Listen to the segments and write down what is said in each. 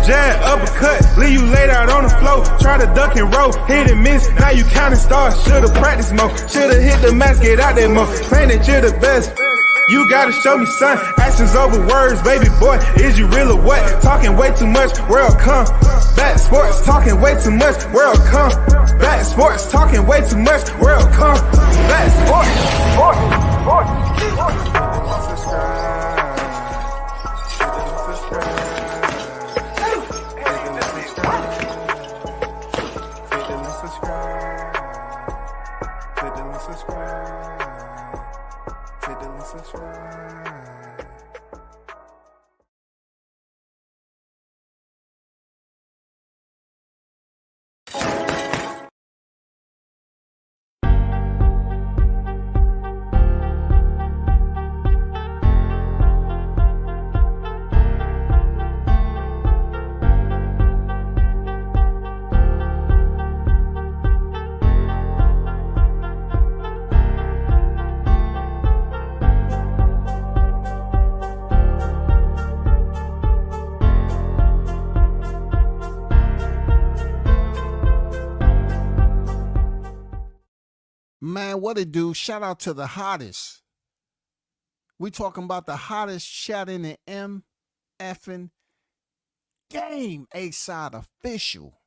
jab, uppercut, leave you laid out on the floor. Try to duck and roll, hit and miss, now you counting stars. Should've practiced more, should've hit the mask, get out there more. Claim that you're the best. You gotta show me, son. Actions over words, baby boy. Is you real or what? Talking way too much, world come. Back sports, talking way too much, world come. Back sports, talking way too much, world come. Back sports. Man, what it do? Shout out to the hottest. We talking about the hottest chat in the MFing game. A-side official.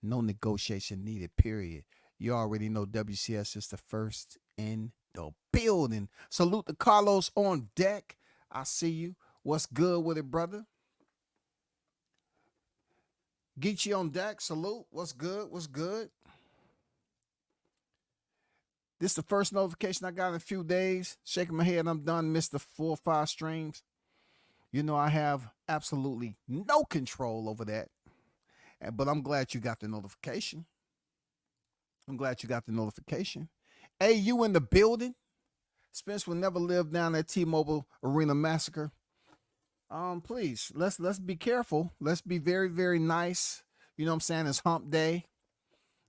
No negotiation needed, period. You already know WCS is the first in the building. Salute to Carlos on deck. I see you. What's good with it, brother? Geechee on deck. Salute. What's good? What's good? This is the first notification I got in a few days. Shaking my head, I'm done. Missed the 4 or 5 streams. You know I have absolutely no control over that. But I'm glad you got the notification. Hey, you in the building? Spence will never live down that T-Mobile Arena massacre. Please, let's be careful. Let's be very, very nice. You know what I'm saying? It's hump day.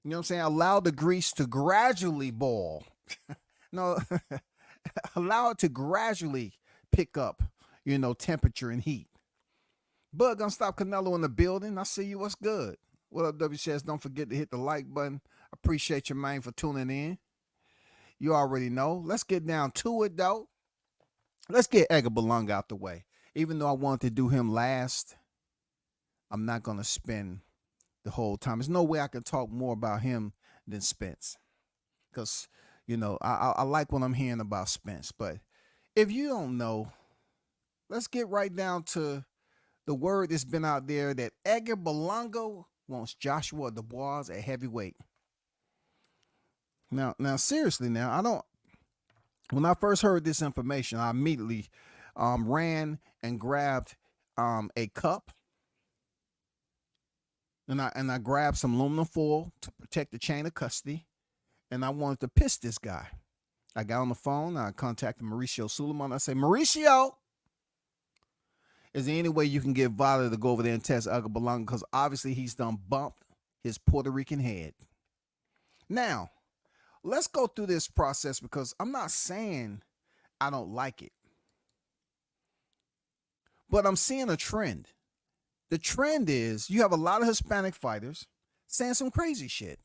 You know what I'm saying? Allow the grease to gradually boil. No, allow it to gradually pick up, temperature and heat. But gonna stop Canelo in the building. I see you. What's good? What up, WCS? Don't forget to hit the like button. Appreciate your man for tuning in. You already know. Let's get down to it, though. Let's get Edgar Berlanga out the way. Even though I wanted to do him last, I'm not gonna spend the whole time. There's no way I can talk more about him than Spence, because I like what I'm hearing about Spence. But if you don't know, let's get right down to the word that's been out there that Edgar Berlanga wants Joshua Dubois at heavyweight. Now seriously, when I first heard this information, I immediately ran and grabbed a cup. And I grabbed some aluminum foil to protect the chain of custody. And I wanted to piss this guy. I got on the phone. I contacted Mauricio Suleiman. I say, Mauricio, is there any way you can get Vada to go over there and test Edgar Berlanga? Because obviously he's done bumped his Puerto Rican head. Now, let's go through this process, because I'm not saying I don't like it. But I'm seeing a trend. The trend is you have a lot of Hispanic fighters saying some crazy shit.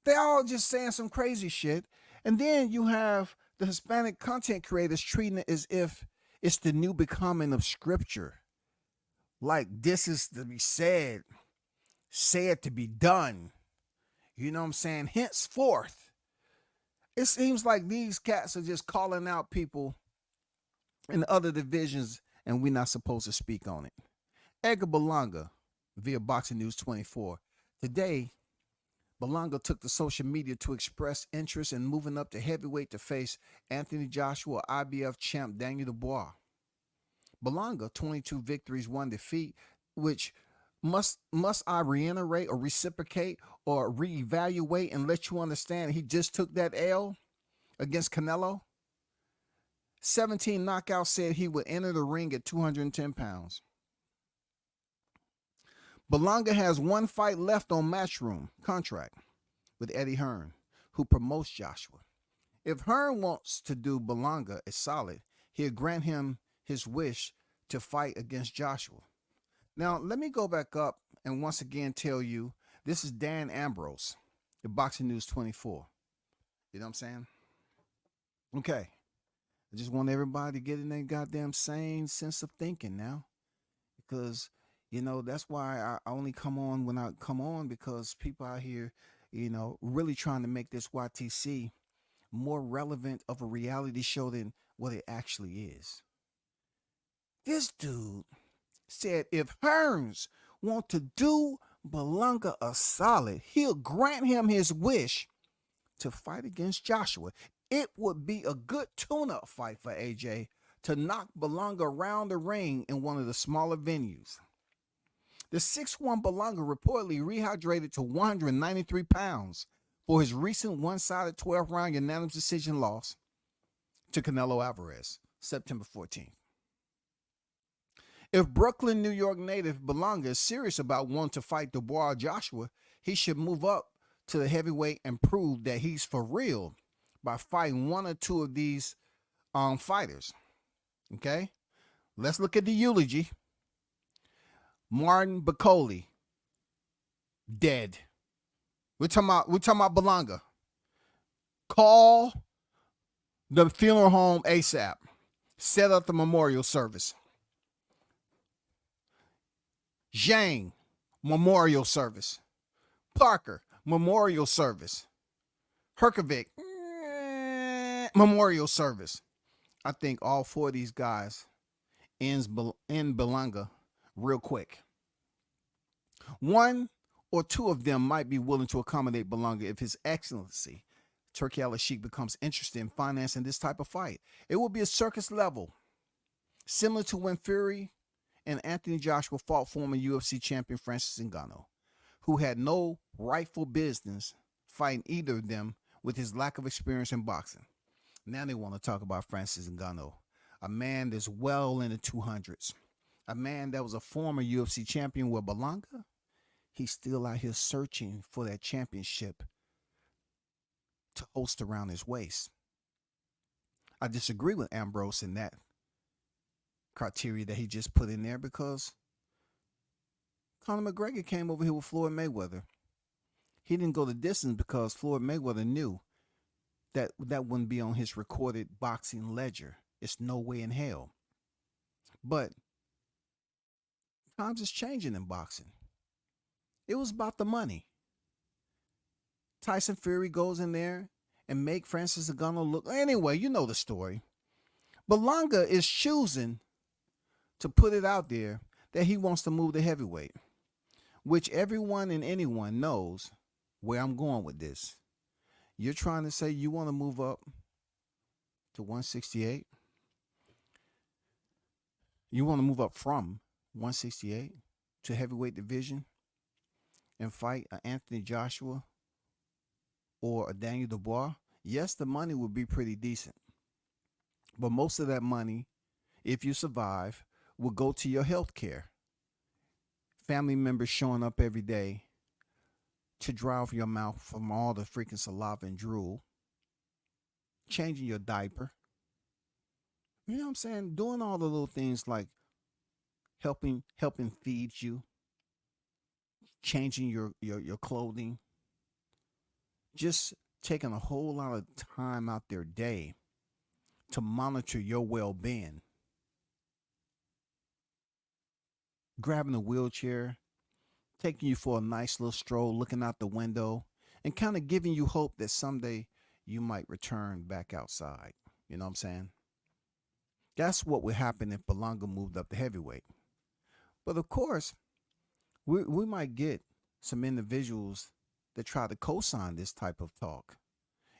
They're all just saying some crazy shit. And then you have the Hispanic content creators treating it as if it's the new becoming of scripture. Like this is to be said to be done. You know what I'm saying? Henceforth, it seems like these cats are just calling out people in other divisions, and we're not supposed to speak on it. Edgar Berlanga, via Boxing News 24. Today, Berlanga took to social media to express interest in moving up to heavyweight to face Anthony Joshua, IBF champ Daniel Dubois. Berlanga, 22 victories, 1 defeat, which must I reiterate or reciprocate or reevaluate and let you understand he just took that L against Canelo? 17 knockouts, said he would enter the ring at 210 pounds. Berlanga has 1 fight left on Matchroom contract with Eddie Hearn, who promotes Joshua. If Hearn wants to do Berlanga a solid, he'll grant him his wish to fight against Joshua. Now, let me go back up and once again tell you this is Dan Ambrose, the Boxing News 24. You know what I'm saying? Okay. I just want everybody to get in their goddamn sane sense of thinking now. Because, that's why I only come on when I come on, because people out here, really trying to make this YTC more relevant of a reality show than what it actually is. This dude said if Hearns want to do Berlanga a solid, he'll grant him his wish to fight against Joshua. It would be a good tune-up fight for AJ to knock Berlanga around the ring in one of the smaller venues. The 6'1" Berlanga reportedly rehydrated to 193 pounds for his recent one-sided 12-round unanimous decision loss to Canelo Alvarez, September 14th. If Brooklyn, New York native Berlanga is serious about wanting to fight Dubois Joshua, he should move up to the heavyweight and prove that he's for real by fighting one or two of these fighters. Okay? Let's look at the eulogy. Martin Bacoli, dead. We're talking about Berlanga. Call the funeral home ASAP. Set up the memorial service. Zhang, memorial service. Parker, memorial service. Herkovic, memorial service. I think all four of these guys end Berlanga real quick. One or two of them might be willing to accommodate Berlanga if His Excellency Turki Al-Sheikh becomes interested in financing this type of fight. It will be a circus level, similar to when Fury and Anthony Joshua fought former UFC champion Francis Ngannou, who had no rightful business fighting either of them with his lack of experience in boxing. Now they want to talk about Francis Ngannou, a man that's well in the 200s, a man that was a former UFC champion. With Berlanga, he's still out here searching for that championship to host around his waist. I disagree with Ambrose in that criteria that he just put in there, because Conor McGregor came over here with Floyd Mayweather. He didn't go the distance because Floyd Mayweather knew that wouldn't be on his recorded boxing ledger. It's no way in hell. But times is changing in boxing. It was about the money. Tyson Fury goes in there and make Francis Ngannou look. Anyway, you know the story. Berlanga is choosing to put it out there that he wants to move to heavyweight, which everyone and anyone knows where I'm going with this. You're trying to say you want to move up to 168? You want to move up from 168 to heavyweight division and fight an Anthony Joshua or a Daniel Dubois? Yes, the money would be pretty decent. But most of that money, if you survive, will go to your health care. Family members showing up every day to dry off your mouth from all the freaking saliva and drool. Changing your diaper. You know what I'm saying? Doing all the little things like helping feed you. Changing your clothing. Just taking a whole lot of time out their day to monitor your well-being. Grabbing a wheelchair, taking you for a nice little stroll, looking out the window, and kind of giving you hope that someday you might return back outside. You know what I'm saying? That's what would happen if Berlanga moved up to heavyweight. But of course, we might get some individuals that try to co-sign this type of talk.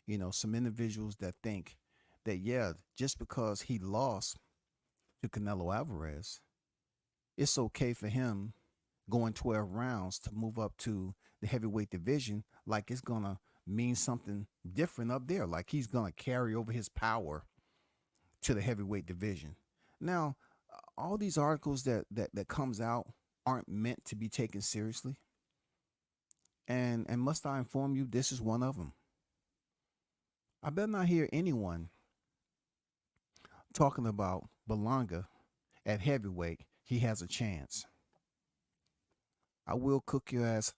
You know, some individuals that think that, yeah, just because he lost to Canelo Alvarez, it's okay for him going 12 rounds to move up to the heavyweight division, like it's going to mean something different up there, like he's going to carry over his power to the heavyweight division. Now, all these articles that comes out aren't meant to be taken seriously. And must I inform you, this is one of them. I better not hear anyone talking about Berlanga at heavyweight. He has a chance. I will cook your ass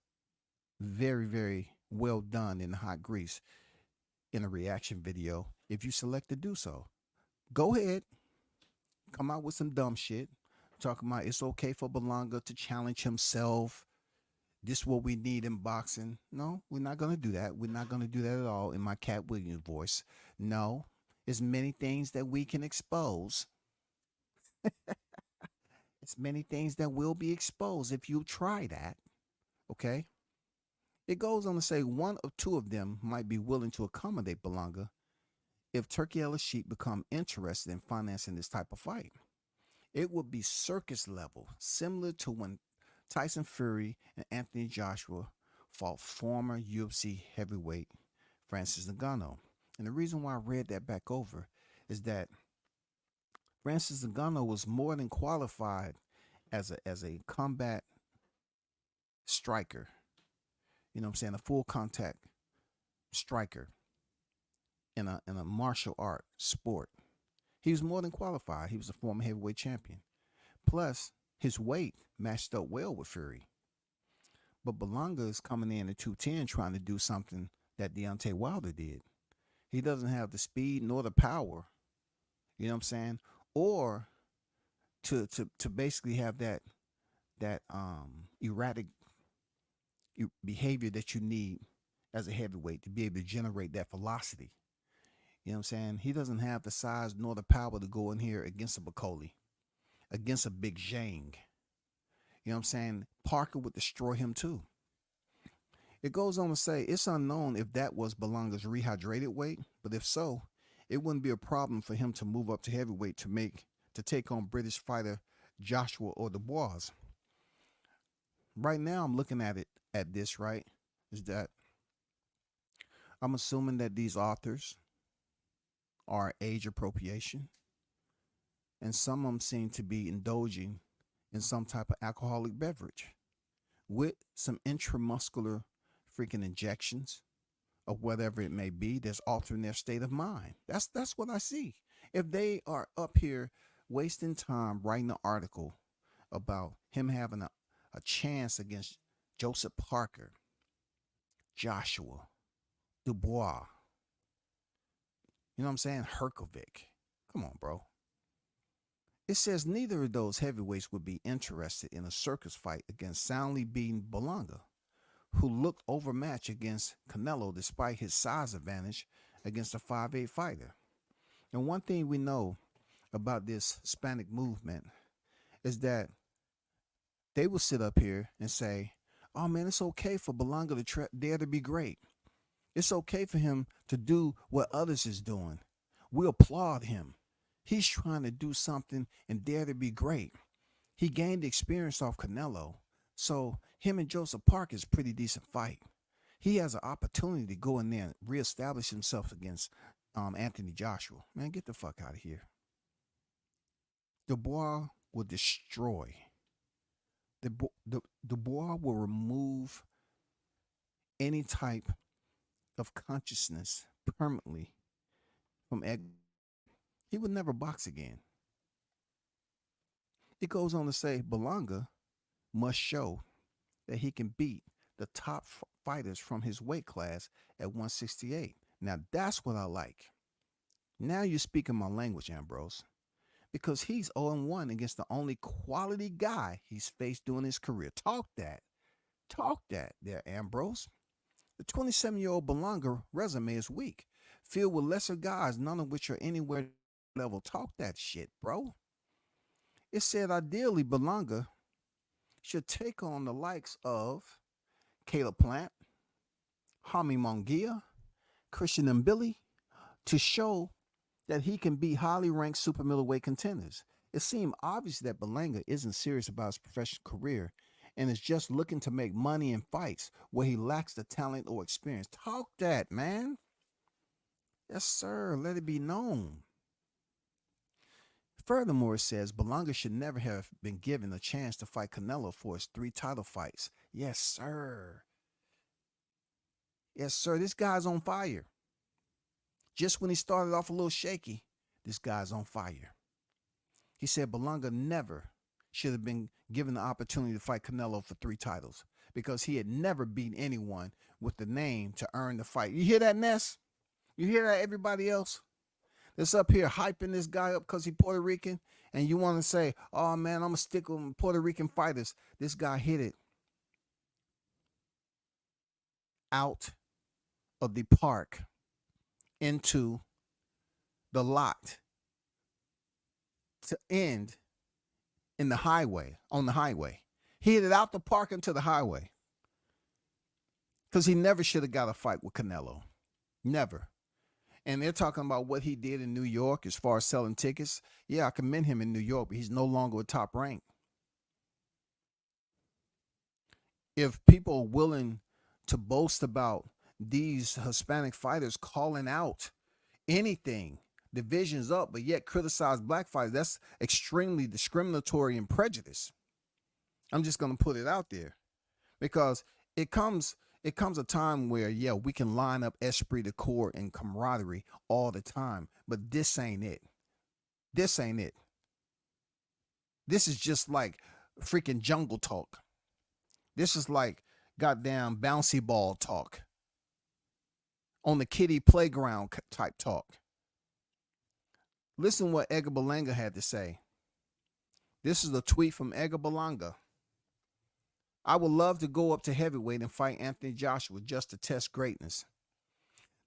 very, very well done in hot grease in a reaction video if you select to do so. Go ahead, come out with some dumb shit. Talking about it's okay for Berlanga to challenge himself. This is what we need in boxing. No, we're not gonna do that. We're not gonna do that at all in my Cat Williams voice. No, there's many things that we can expose. It's many things that will be exposed if you try that. Okay. It goes on to say one or two of them might be willing to accommodate Berlanga if Turkey El Sheik become interested in financing this type of fight. It would be circus level, similar to when Tyson Fury and Anthony Joshua fought former UFC heavyweight Francis Ngannou. And the reason why I read that back over is that Francis Ngannou was more than qualified as a combat striker. You know what I'm saying? A full contact striker in a martial art sport. He was more than qualified. He was a former heavyweight champion. Plus, his weight matched up well with Fury. But Berlanga is coming in at 210 trying to do something that Deontay Wilder did. He doesn't have the speed nor the power, you know what I'm saying? Or to basically have that erratic behavior that you need as a heavyweight to be able to generate that velocity. You know what I'm saying? He doesn't have the size nor the power to go in here against a Bacoli, against a Big Zhang. You know what I'm saying? Parker would destroy him too. It goes on to say it's unknown if that was Berlanga's rehydrated weight, but if so, it wouldn't be a problem for him to move up to heavyweight to take on British fighter Joshua or Dubois. Right now, I'm looking at this, right? Is that I'm assuming that these authors are age appropriation, and some of them seem to be indulging in some type of alcoholic beverage with some intramuscular freaking injections or whatever it may be that's altering their state of mind. That's what I see. If they are up here wasting time writing an article about him having a chance against Joseph Parker, Joshua, Dubois, you know what I'm saying? Herkovic. Come on, bro. It says neither of those heavyweights would be interested in a circus fight against soundly beaten Berlanga, who looked overmatched against Canelo despite his size advantage against a 5'8" fighter. And one thing we know about this Hispanic movement is that they will sit up here and say, oh man, it's okay for Berlanga to dare to be great. It's okay for him to do what others is doing. We applaud him. He's trying to do something and dare to be great. He gained experience off Canelo. So him and Joseph Parker is a pretty decent fight. He has an opportunity to go in there and reestablish himself against Anthony Joshua. Man, get the fuck out of here. Dubois will destroy. Dubois will remove any type of consciousness permanently from Ed. He would never box again. It goes on to say Berlanga must show that he can beat the top fighters from his weight class at 168. Now that's what I like. Now you're speaking my language, Ambrose, because he's 0-1 against the only quality guy he's faced during his career. Talk that there, Ambrose. The 27-year-old Berlanga resume is weak, filled with lesser guys, none of which are anywhere level. Talk that shit, bro. It said ideally Berlanga should take on the likes of Caleb Plant, Hami Mongia, Christian Mbili to show that he can be highly ranked super middleweight contenders. It seemed obvious that Berlanga isn't serious about his professional career and is just looking to make money in fights where he lacks the talent or experience. Talk that, man. Yes, sir. Let it be known. Furthermore, it says Berlanga should never have been given a chance to fight Canelo for his 3 title fights. Yes, sir. Yes, sir. This guy's on fire. Just when he started off a little shaky, this guy's on fire. He said Berlanga never should have been given the opportunity to fight Canelo for 3 titles because he had never beaten anyone with the name to earn the fight. You hear that, Ness? You hear that, everybody else that's up here hyping this guy up because he's Puerto Rican, and you want to say, oh, man, I'm going to stick with Puerto Rican fighters. This guy hit it out of the park into the lot to end in the highway, on the highway. He hit it out the park into the highway because he never should have got a fight with Canelo. Never. And they're talking about what he did in New York as far as selling tickets. Yeah, I commend him in New York, but he's no longer a top rank. If people are willing to boast about these Hispanic fighters calling out anything, divisions up, but yet criticize black fighters, that's extremely discriminatory and prejudice. I'm just going to put it out there because it comes a time where, yeah, we can line up esprit de corps and camaraderie all the time, but this ain't it. This ain't it. This is just like freaking jungle talk. This is like goddamn bouncy ball talk. On the kiddie playground type talk. Listen what Edgar Berlanga had to say. This is a tweet from Edgar Berlanga. I would love to go up to heavyweight and fight Anthony Joshua just to test greatness.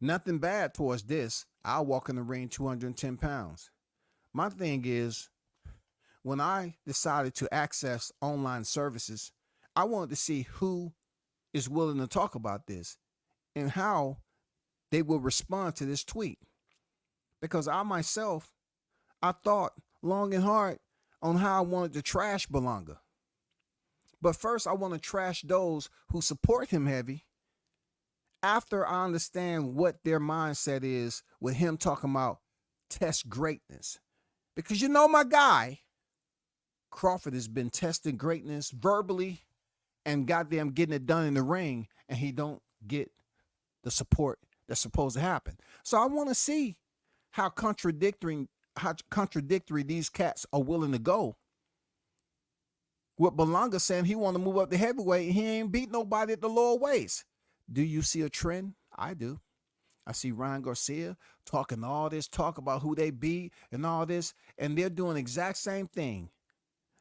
Nothing bad towards this. I'll walk in the ring 210 pounds. My thing is, when I decided to access online services, I wanted to see who is willing to talk about this and how they will respond to this tweet. Because I myself, I thought long and hard on how I wanted to trash Berlanga. But first, I want to trash those who support him heavy after I understand what their mindset is with him talking about test greatness. Because you know my guy, Crawford, has been testing greatness verbally and goddamn getting it done in the ring, and he don't get the support that's supposed to happen. So I want to see how contradictory these cats are willing to go. With Berlanga saying he want to move up to heavyweight and he ain't beat nobody at the lower weights. Do you see a trend? I do. I see Ryan Garcia talking all this talk about who they beat and all this, and they're doing the exact same thing.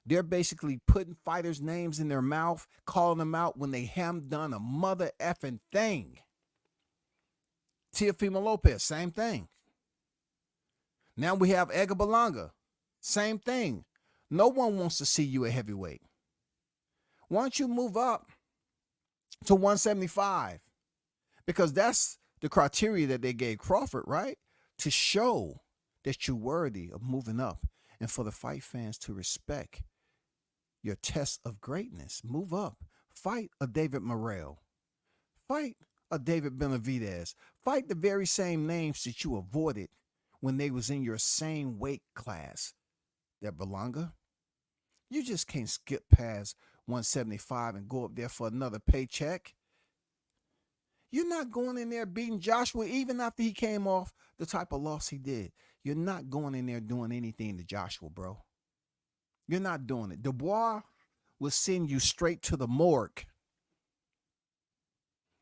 They're basically putting fighters' names in their mouth, calling them out when they haven't done a mother effing thing. Teofimo Lopez, same thing. Now we have Edgar Berlanga, same thing. No one wants to see you at heavyweight. Why don't you move up to 175? Because that's the criteria that they gave Crawford, right? To show that you're worthy of moving up and for the fight fans to respect your test of greatness. Move up. Fight a David Morrell. Fight a David Benavidez. Fight the very same names that you avoided when they was in your same weight class. That Berlanga, you just can't skip past 175 and go up there for another paycheck. You're not going in there beating Joshua even after he came off the type of loss he did. You're not going in there doing anything to Joshua, bro. You're not doing it. Dubois will send you straight to the morgue.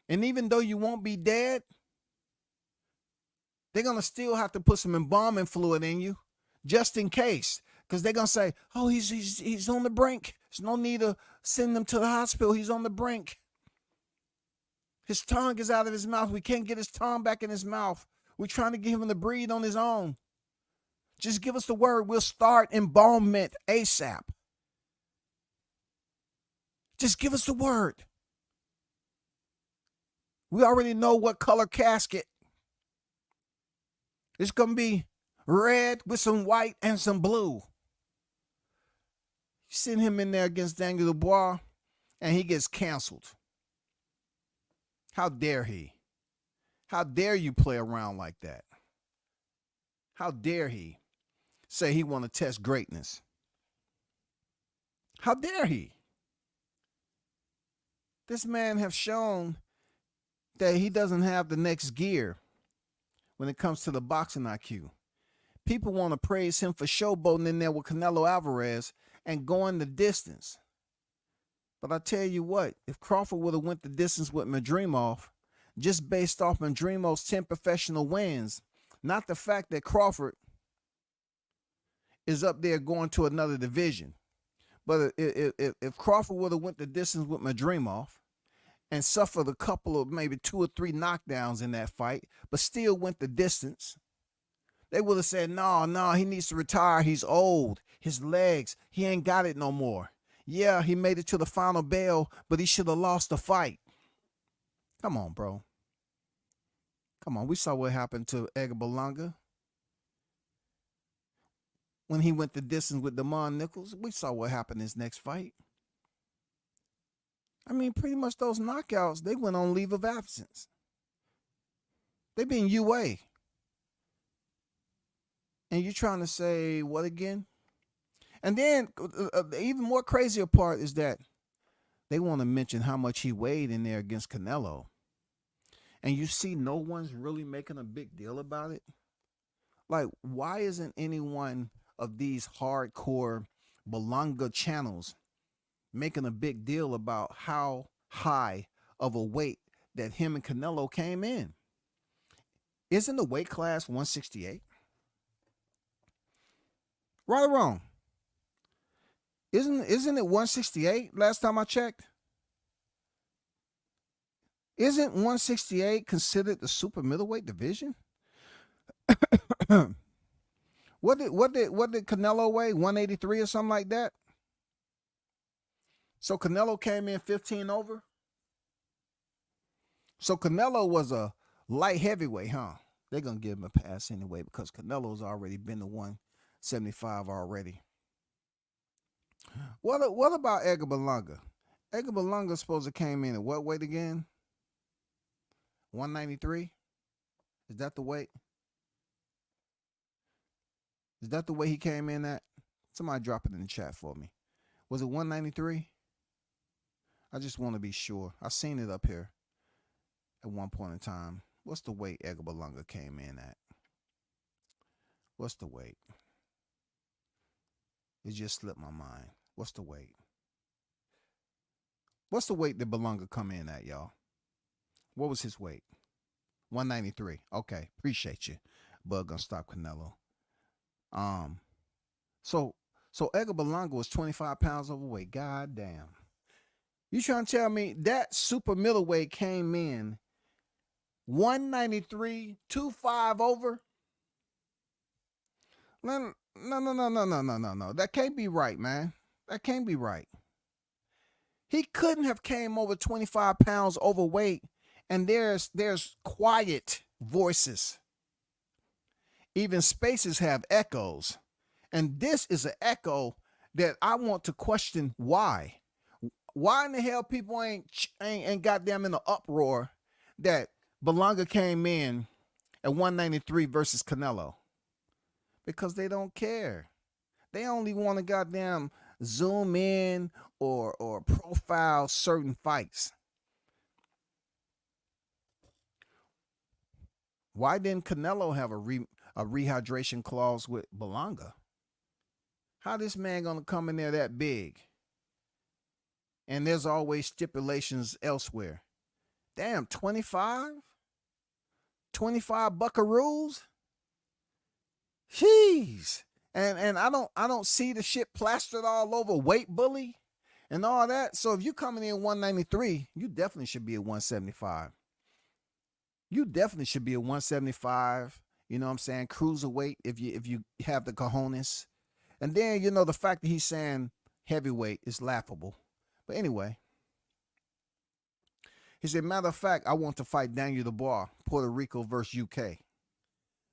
And even though you won't be dead, they're going to still have to put some embalming fluid in you just in case. Because they're going to say, oh, he's on the brink. There's no need to send him to the hospital. He's on the brink. His tongue is out of his mouth. We can't get his tongue back in his mouth. We're trying to get him to breathe on his own. Just give us the word. We'll start embalmment ASAP. Just give us the word. We already know what color casket. It's going to be red with some white and some blue. You send him in there against Daniel Dubois, and he gets canceled. How dare he? How dare you play around like that? How dare he say he want to test greatness? How dare he? This man have shown that he doesn't have the next gear when it comes to the boxing IQ. People want to praise him for showboating in there with Canelo Alvarez, and going the distance. But I tell you what, if Crawford would have went the distance with Madrimov, just based off Madrimov's 10 professional wins, not the fact that Crawford is up there going to another division, but if Crawford would have went the distance with Madrimov and suffered a couple of maybe 2 or 3 knockdowns in that fight, but still went the distance, they would have said, no, he needs to retire. He's old. His legs, he ain't got it no more. Yeah, he made it to the final bell, but he should have lost the fight. Come on, bro. Come on. We saw what happened to Edgar Berlanga when he went the distance with Damon Nichols. We saw what happened in his next fight. I mean, pretty much those knockouts, they went on leave of absence. They been UA. And you're trying to say what again? And then the even more crazier part is that they want to mention how much he weighed in there against Canelo. And you see no one's really making a big deal about it. Like, why isn't any one of these hardcore Berlanga channels making a big deal about how high of a weight that him and Canelo came in? Isn't the weight class 168? Right or wrong? Isn't it 168 last time I checked? Isn't 168 considered the super middleweight division? What did Canelo weigh? 183 or something like that? So Canelo came in 15 over? So Canelo was a light heavyweight, huh? They're going to give him a pass anyway because Canelo's already been to 175 already. What about Edgar Berlanga? Edgar Berlanga supposed to came in at what weight again? 193? Is that the weight? Is that the way he came in at? Somebody drop it in the chat for me. Was it 193? I just want to be sure. I seen it up here at one point in time. What's the weight Edgar Berlanga came in at? What's the weight? It just slipped my mind. What's the weight? What's the weight that Berlanga come in at, y'all? What was his weight? 193. Okay, appreciate you. Bug gonna stop Canelo. So Edgar Berlanga was 25 pounds overweight. God damn. You trying to tell me that super middleweight came in 193, 25 over? No. That can't be right, man. That can't be right. He couldn't have came over 25 pounds overweight, and there's quiet voices. Even spaces have echoes. And this is an echo that I want to question why. Why in the hell people ain't goddamn in the uproar that Berlanga came in at 193 versus Canelo? Because they don't care. They only want to goddamn zoom in or profile certain fights. Why didn't Canelo have a rehydration clause with Berlanga? How this man gonna come in there that big? And there's always stipulations elsewhere. Damn, 25? 25 buckaroos? Jeez. And I don't see the shit plastered all over weight bully and all that. So if you coming in 193, you definitely should be at 175. You definitely should be at 175. You know what I'm saying? Cruiserweight if you have the cojones. And then, you know, the fact that he's saying heavyweight is laughable. But anyway, he said, matter of fact, I want to fight Daniel Dubois, Puerto Rico versus UK.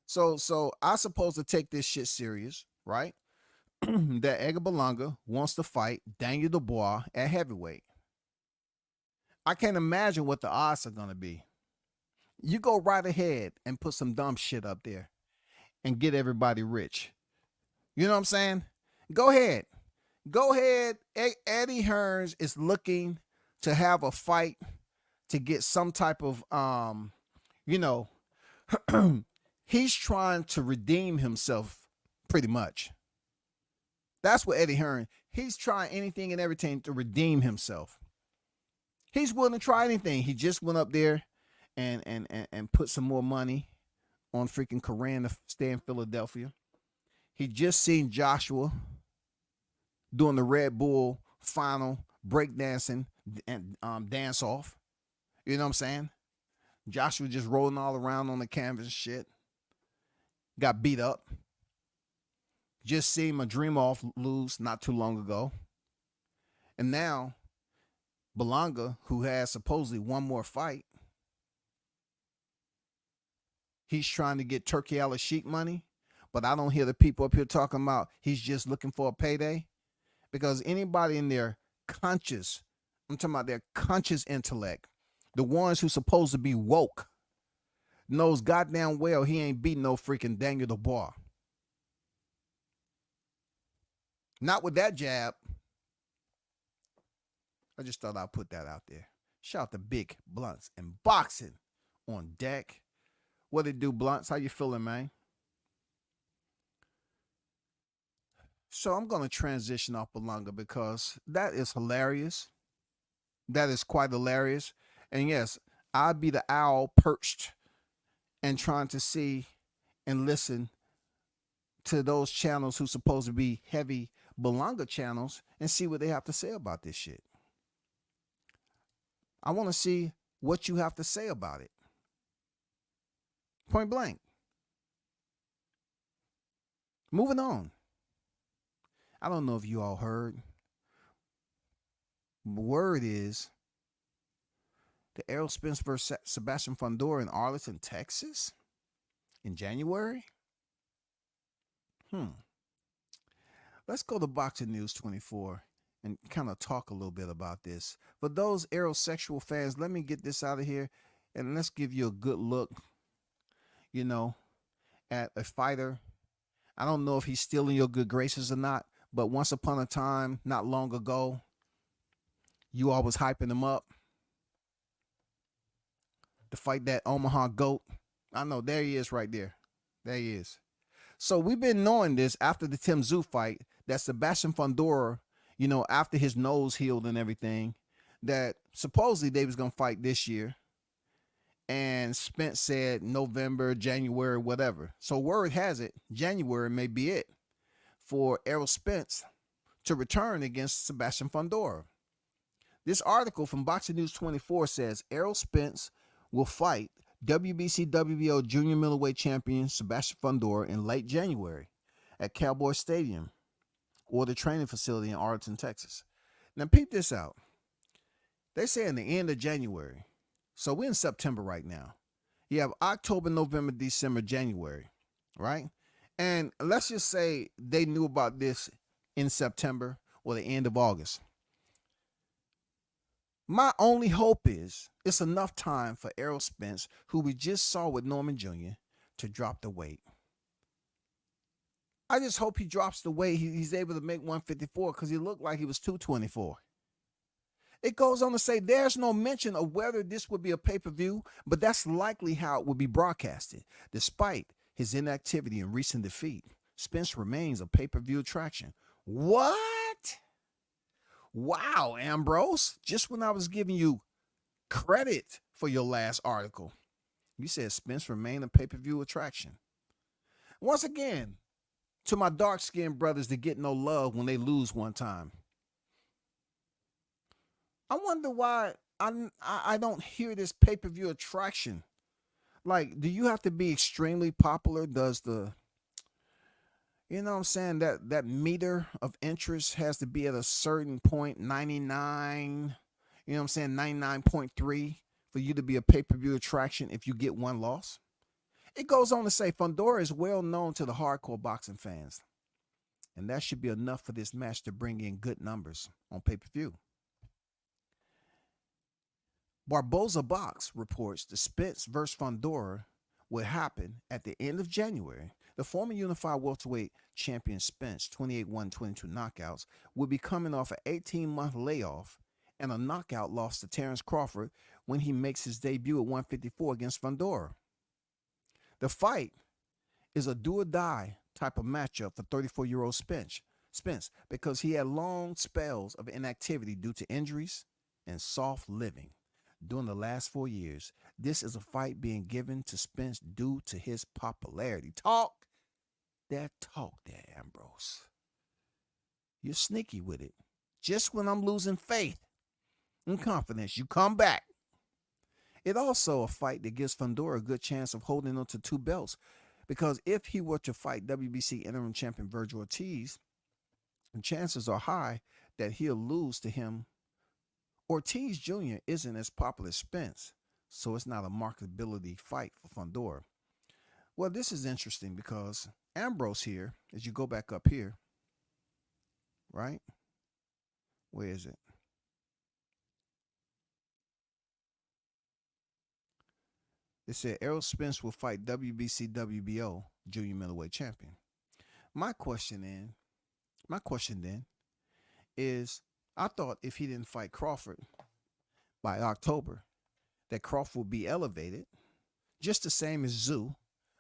So I supposed to take this shit serious, right? That Edgar Berlanga wants to fight Daniel Dubois at heavyweight. I can't imagine what the odds are going to be. You go right ahead and put some dumb shit up there and get everybody rich. You know what I'm saying? Go ahead. Go ahead. Eddie Hearns is looking to have a fight to get some type of, you know, he's trying to redeem himself pretty much. That's what Eddie Hearns, He's trying anything and everything to redeem himself. He's willing to try anything. He just went up there and put some more money on freaking Koran to stay in Philadelphia. He just seen Joshua doing the Red Bull final breakdancing and dance off. You know what I'm saying? Joshua just rolling all around on the canvas and shit. Got beat up. Just seen my dream off lose not too long ago. And now, Berlanga, who has supposedly one more fight, he's trying to get Turkey al-Sheikh money, but I don't hear the people up here talking about he's just looking for a payday. Because anybody in their conscious, I'm talking about their conscious intellect, the ones who supposed to be woke, knows goddamn well he ain't beating no freaking Daniel Dubois. Not with that jab. I just thought I'd put that out there. Shout out to Big Blunts and Boxing on deck. What it do, Blunts? How you feeling, man? So I'm going to transition off Berlanga because that is hilarious. That is quite hilarious. And yes, I'd be the owl perched and trying to see and listen to those channels who supposed to be heavy Berlanga channels and see what they have to say about this shit. I want to see what you have to say about it. Point blank. Moving on. I don't know if you all heard. The word is the Errol Spence versus Sebastian Fundora in Arlington, Texas in January. Let's go to Boxing News 24 and kind of talk a little bit about this. For those aerosexual fans, let me get this out of here and let's give you a good look, you know, at a fighter. I don't know if he's still in your good graces or not, but once upon a time, not long ago, you all was hyping him up to fight that Omaha GOAT. I know, there he is right there. There he is. So we've been knowing this after the Tim Tszyu fight, that Sebastian Fundora, you know, after his nose healed and everything, that supposedly they was going to fight this year. And Spence said November, January, whatever. So word has it, January may be it for Errol Spence to return against Sebastian Fundora. This article from Boxing News 24 says Errol Spence will fight WBC WBO junior middleweight champion Sebastian Fundora in late January at Cowboy Stadium or the training facility in Arlington, Texas. Now peep this out. They say in the end of January. So we're in September right now. You have October, November, December, January, right? And let's just say they knew about this in September or the end of August. My only hope is it's enough time for Errol Spence, who we just saw with Norman Jr., to drop the weight. I just hope he drops the weight. He's able to make 154 because he looked like he was 224. It goes on to say there's no mention of whether this would be a pay-per-view, but that's likely how it would be broadcasted. Despite his inactivity and recent defeat, Spence remains a pay-per-view attraction. What? Wow, Ambrose. Just when I was giving you credit for your last article, you said Spence remained a pay-per-view attraction. Once again, to my dark-skinned brothers that get no love when they lose one time, I wonder why I don't hear this pay-per-view attraction. Like, do you have to be extremely popular? Does the, you know what I'm saying, that meter of interest has to be at a certain point, 99, you know what I'm saying, 99.3 for you to be a pay-per-view attraction if you get one loss? It goes on to say Fundora is well known to the hardcore boxing fans, and that should be enough for this match to bring in good numbers on pay-per-view. Barboza Box reports the Spence vs. Fundora will happen at the end of January. The former unified welterweight champion Spence, 28-1, 22 knockouts, will be coming off an 18-month layoff and a knockout loss to Terrence Crawford when he makes his debut at 154 against Fundora. The fight is a do-or-die type of matchup for 34-year-old Spence, Spence, because he had long spells of inactivity due to injuries and soft living during the last 4 years. This is a fight being given to Spence due to his popularity. Talk that talk there, Ambrose. You're sneaky with it. Just when I'm losing faith and confidence, you come back. It also a fight that gives Fundora a good chance of holding on to 2 belts, because if he were to fight WBC interim champion Virgil Ortiz, the chances are high that he'll lose to him. Ortiz Jr. isn't as popular as Spence, so it's not a marketability fight for Fundora. Well, this is interesting because Ambrose here, as you go back up here, right? Where is it? It said Errol Spence will fight WBC WBO junior middleweight champion. My question then is, I thought if he didn't fight Crawford by October, that Crawford would be elevated, just the same as Zoo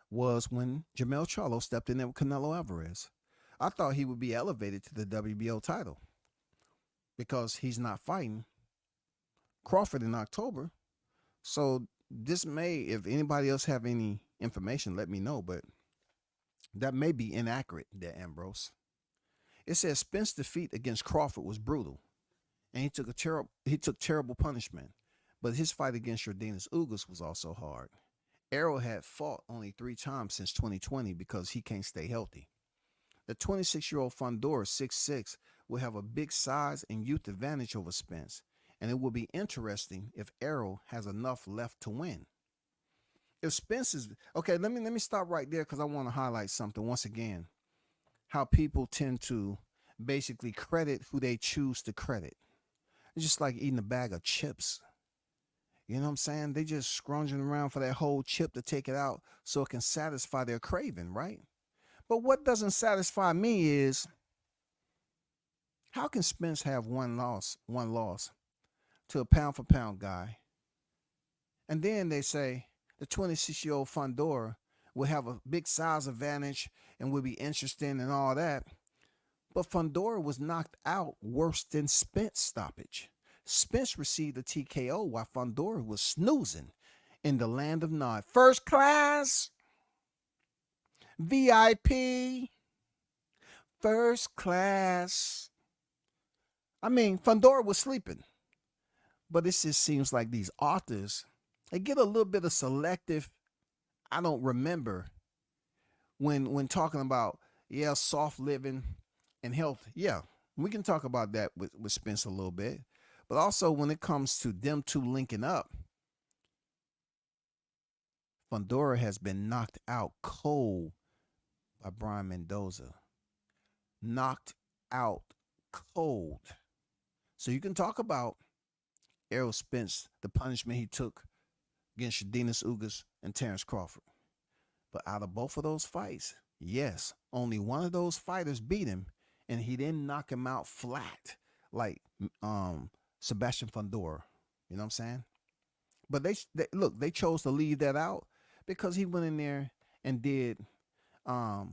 was when Jermell Charlo stepped in there with Canelo Alvarez. I thought he would be elevated to the WBO title because he's not fighting Crawford in October. So this may, if anybody else have any information, let me know, but that may be inaccurate there, Ambrose. It says Spence's defeat against Crawford was brutal, and he took terrible punishment. But his fight against Jordanis Ugas was also hard. Errol had fought only 3 times since 2020 because he can't stay healthy. The 26-year-old Fundora, 6'6", will have a big size and youth advantage over Spence, and it will be interesting if Errol has enough left to win. If Spence is okay, let me stop right there because I want to highlight something once again. How people tend to basically credit who they choose to credit. It's just like eating a bag of chips. You know what I'm saying? They just scrounging around for that whole chip to take it out so it can satisfy their craving, right? But what doesn't satisfy me is, how can Spence have one loss to a pound for pound guy? And then they say the 26-year-old Fundora will have a big size advantage and will be interesting and all that. But Fundora was knocked out worse than Spence stoppage. Spence received a TKO while Fundora was snoozing in the land of Nod. First class, VIP, first class. I mean, Fundora was sleeping. But it just seems like these authors, they get a little bit of selective, I don't remember, when talking about, soft living and health. Yeah, we can talk about that with Spence a little bit. But also when it comes to them two linking up, Fundora has been knocked out cold by Brian Mendoza. Knocked out cold. So you can talk about Errol Spence, the punishment he took against Jordanis Ugas and Terrence Crawford. But out of both of those fights, yes, only one of those fighters beat him, and he didn't knock him out flat like Sebastian Fundora. You know what I'm saying? But they chose to leave that out because he went in there and did a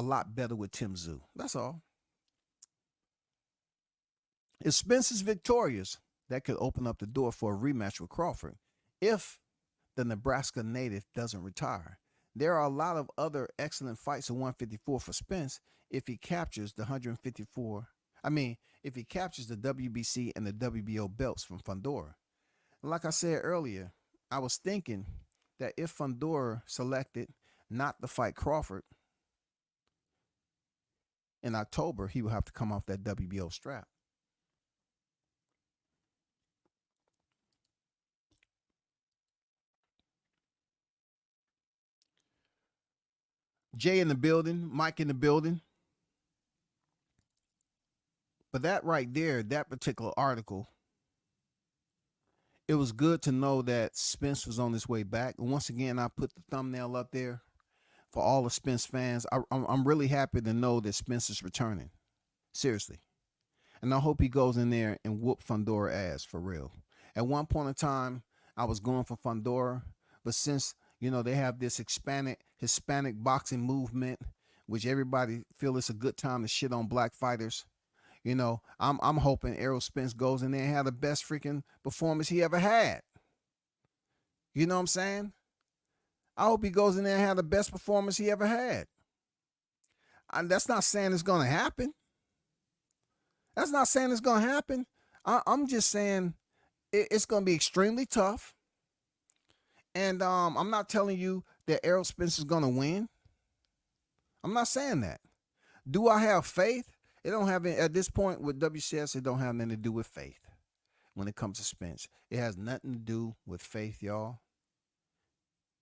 lot better with Tim Tszyu. That's all. If Spence is victorious, that could open up the door for a rematch with Crawford if the Nebraska native doesn't retire. There are a lot of other excellent fights at 154 for Spence if he captures the 154. If he captures the WBC and the WBO belts from Fundora. Like I said earlier, I was thinking that if Fundora selected not to fight Crawford in October, he would have to come off that WBO strap. Jay in the building, Mike in the building. But that right there, that particular article, it was good to know that Spence was on his way back. And once again, I put the thumbnail up there for all the Spence fans. I'm really happy to know that Spence is returning. Seriously. And I hope he goes in there and whoop Fundora ass for real. At one point in time, I was going for Fundora. But since, they have this Hispanic boxing movement which everybody feel it's a good time to shit on black fighters. You know, I'm hoping Errol Spence goes in there and have the best freaking performance he ever had. You know what I'm saying? I hope he goes in there and have the best performance he ever had. And that's not saying it's gonna happen. That's not saying it's gonna happen. I'm just saying it's gonna be extremely tough. And I'm not telling you that Errol Spence is gonna win. I'm not saying that. Do I have faith? It don't have at this point with WCS. It don't have nothing to do with faith. When it comes to Spence, it has nothing to do with faith, y'all.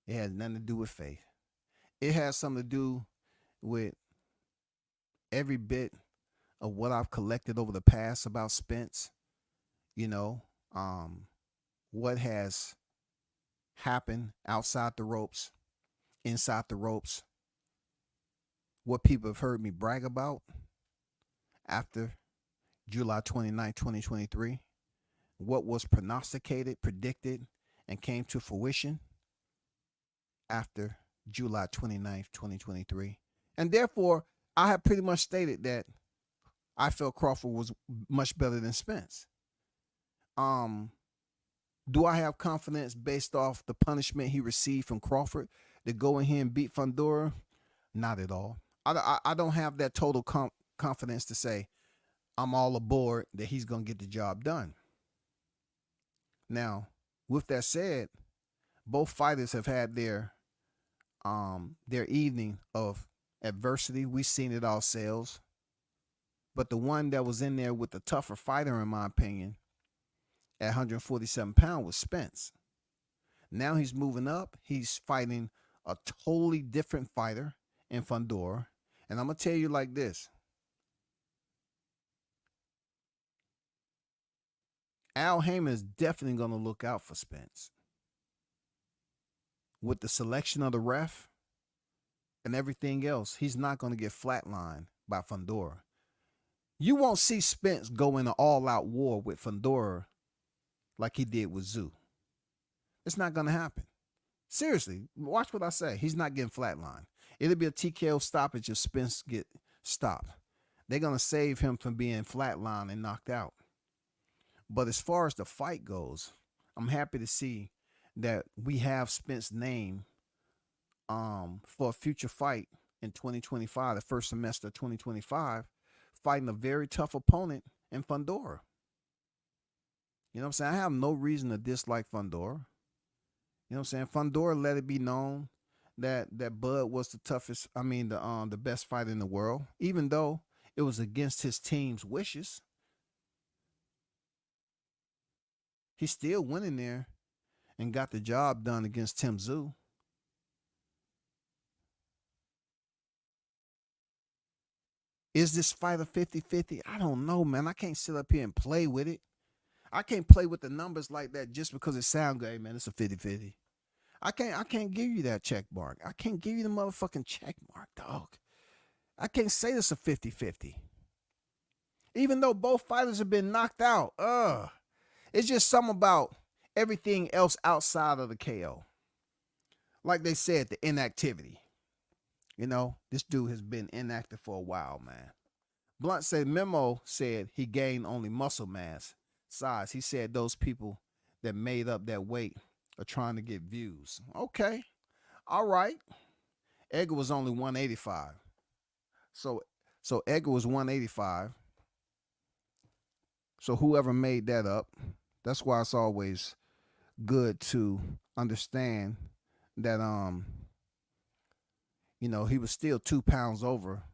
It has nothing to do with faith. It has something to do with every bit of what I've collected over the past about Spence. You know, what has happened outside the ropes, inside the ropes, what people have heard me brag about after July 29, 2023, what was prognosticated, predicted, and came to fruition after July 29th, 2023. And therefore, I have pretty much stated that I felt Crawford was much better than Spence. Do I have confidence based off the punishment he received from Crawford to go in here and beat Fundora? Not at all. I don't have that total confidence to say I'm all aboard that he's going to get the job done. Now, with that said, both fighters have had their evening of adversity. We've seen it ourselves. But the one that was in there with the tougher fighter, in my opinion, at 147 pounds was Spence. Now he's moving up. He's fighting a totally different fighter in Fundora. And I'm going to tell you like this. Al Heyman is definitely going to look out for Spence. With the selection of the ref and everything else, he's not going to get flatlined by Fundora. You won't see Spence go in an all-out war with Fundora like he did with Zoo. It's not going to happen. Seriously, watch what I say. He's not getting flatlined. It'll be a TKO stoppage if Spence get stopped. They're going to save him from being flatlined and knocked out. But as far as the fight goes, I'm happy to see that we have Spence's name for a future fight in 2025, the first semester of 2025, fighting a very tough opponent in Fundora. You know what I'm saying? I have no reason to dislike Fundora. You know what I'm saying? Fundora let it be known that Bud was the toughest, the best fighter in the world, even though it was against his team's wishes. He still went in there and got the job done against Tim Tszyu. Is this fight a 50-50? I don't know, man. I can't sit up here and play with it. I can't play with the numbers like that just because it sounds good, man. It's a 50-50. I can't give you that check mark. I can't give you the motherfucking check mark, dog. I can't say this a 50-50. Even though both fighters have been knocked out. It's just something about everything else outside of the KO. Like they said, the inactivity. You know, this dude has been inactive for a while, man. Blunt said, Memo said he gained only muscle mass, size. He said those people that made up that weight are trying to get views. Okay. All right. Edgar was only 185. So Edgar was 185. So whoever made that up, that's why it's always good to understand that he was still 2 pounds over,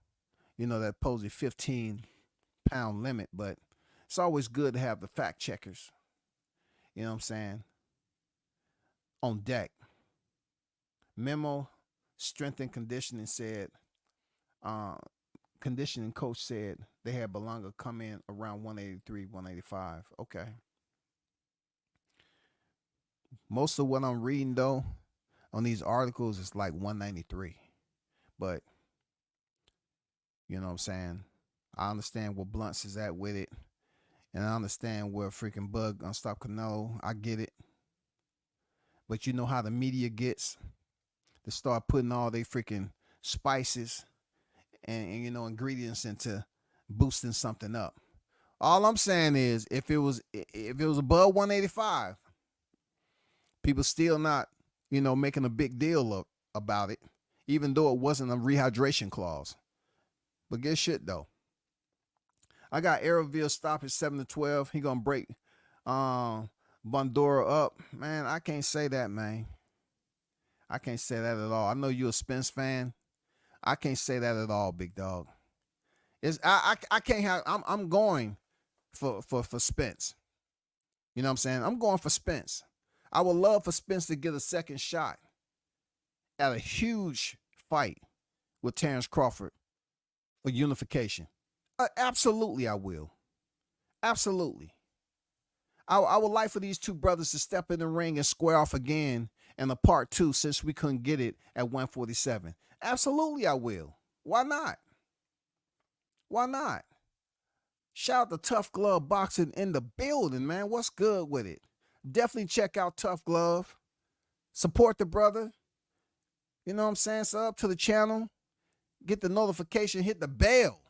that supposed 15-pound limit, but it's always good to have the fact checkers, you know what I'm saying, on deck. Memo, strength and conditioning said, conditioning coach said they had Berlanga come in around 183, 185. Okay. Most of what I'm reading, though, on these articles is like 193. But, you know what I'm saying? I understand where Blunts is at with it. And I understand where freaking Bug gonna stop Canelo. I get it. But you know how the media gets to start putting all they freaking spices and you know, ingredients into boosting something up. All I'm saying is, if it was above 185, people still not, you know, making a big deal about it, even though it wasn't a rehydration clause. But good shit though. I got Aeroville stop at 7-12. He gonna break Fundora up. Man, I can't say that, man. I can't say that at all. I know you're a Spence fan. I can't say that at all, big dog. I can't have. I'm going for Spence. You know what I'm saying? I'm going for Spence. I would love for Spence to get a second shot at a huge fight with Terrence Crawford for unification. Absolutely, I will. Absolutely. I would like for these two brothers to step in the ring and square off again in a part 2 since we couldn't get it at 147. Absolutely, I will. Why not? Why not? Shout out to Tough Glove Boxing in the building, man. What's good with it? Definitely check out Tough Glove. Support the brother. You know what I'm saying? Sub to the channel. Get the notification. Hit the bell.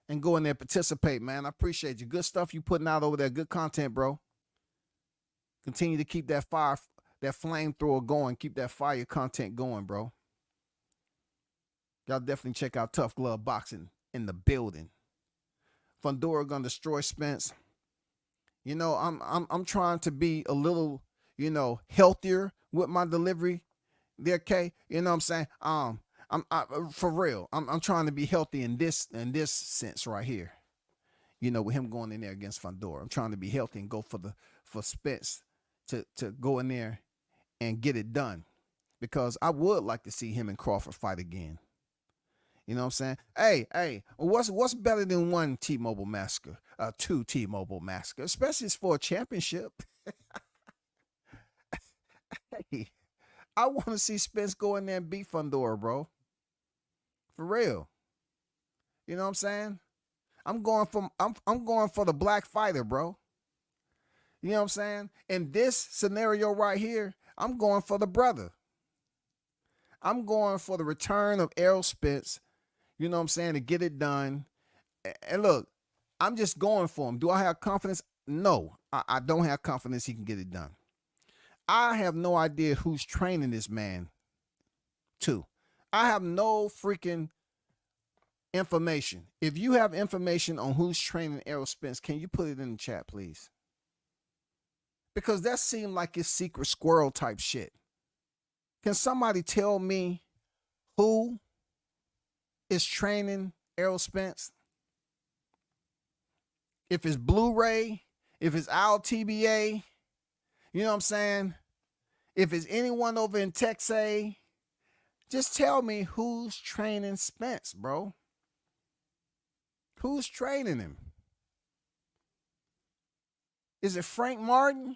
And go in there and participate, man. I appreciate you. Good stuff you putting out over there. Good content, bro. Continue to keep that fire, that flamethrower going. Keep that fire content going, bro. Y'all definitely check out Tough Glove Boxing in the building. Fundora gonna destroy Spence. You know, I'm trying to be a little, you know, healthier with my delivery there, K. You know what I'm saying? I'm for real. I'm trying to be healthy in this sense right here. You know, with him going in there against Fundora. I'm trying to be healthy and go for Spence to go in there and get it done. Because I would like to see him and Crawford fight again. You know what I'm saying? Hey, what's better than one T-Mobile massacre? 2 T-Mobile massacre, especially for a championship. Hey, I want to see Spence go in there and beat Fundora, bro. For real. You know what I'm saying? I'm going for the black fighter, bro. You know what I'm saying? In this scenario right here, I'm going for the brother. I'm going for the return of Errol Spence. You know what I'm saying? To get it done. And look, I'm just going for him. Do I have confidence? No, I don't have confidence he can get it done. I have no idea who's training this man, too. I have no freaking information. If you have information on who's training Errol Spence, can you put it in the chat, please? Because that seemed like it's secret squirrel type shit. Can somebody tell me who is training Errol Spence? If it's Blu-ray, if it's Al TBA, you know what I'm saying? If it's anyone over in Texas, just tell me who's training Spence, bro. Who's training him? Is it Frank Martin?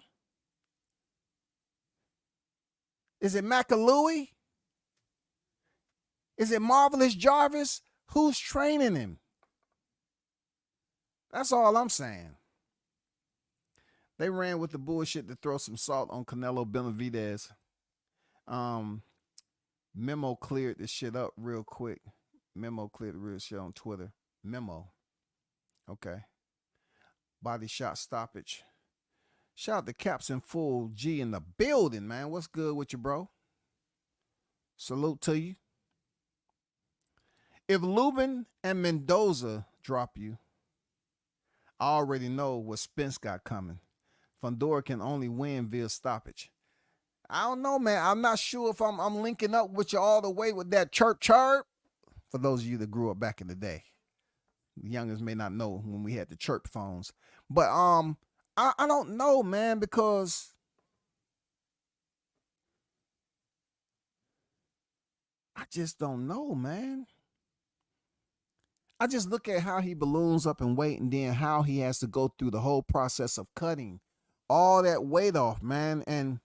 Is it McAlooey? Is it Marvelous Jarvis? Who's training him? That's all I'm saying. They ran with the bullshit to throw some salt on Canelo Benavidez. Memo cleared this shit up real quick. Memo cleared the real shit on Twitter. Memo. Okay. Body shot stoppage. Shout out to Caps in Full G in the building, man. What's good with you, bro? Salute to you. If Lubin and Mendoza drop you, I already know what Spence got coming. Fundora can only win via stoppage. I don't know, man. I'm not sure if I'm linking up with you all the way with that chirp chirp. For those of you that grew up back in the day. The youngins may not know when we had the chirp phones. But I don't know, man, because I just don't know, man. I just look at how he balloons up in weight and then how he has to go through the whole process of cutting all that weight off, man. And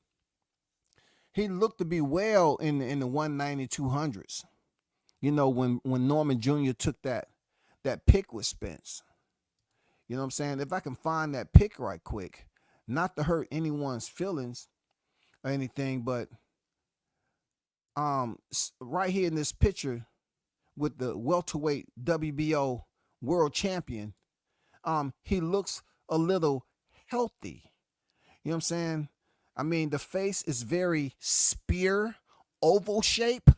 he looked to be well in the 190, 200s. You know, when Norman Jr. took that pick with Spence. You know what I'm saying? If I can find that pick right quick, not to hurt anyone's feelings or anything, but right here in this picture with the welterweight WBO world champion, he looks a little healthy. You know what I'm saying? I mean, the face is very spear oval shape.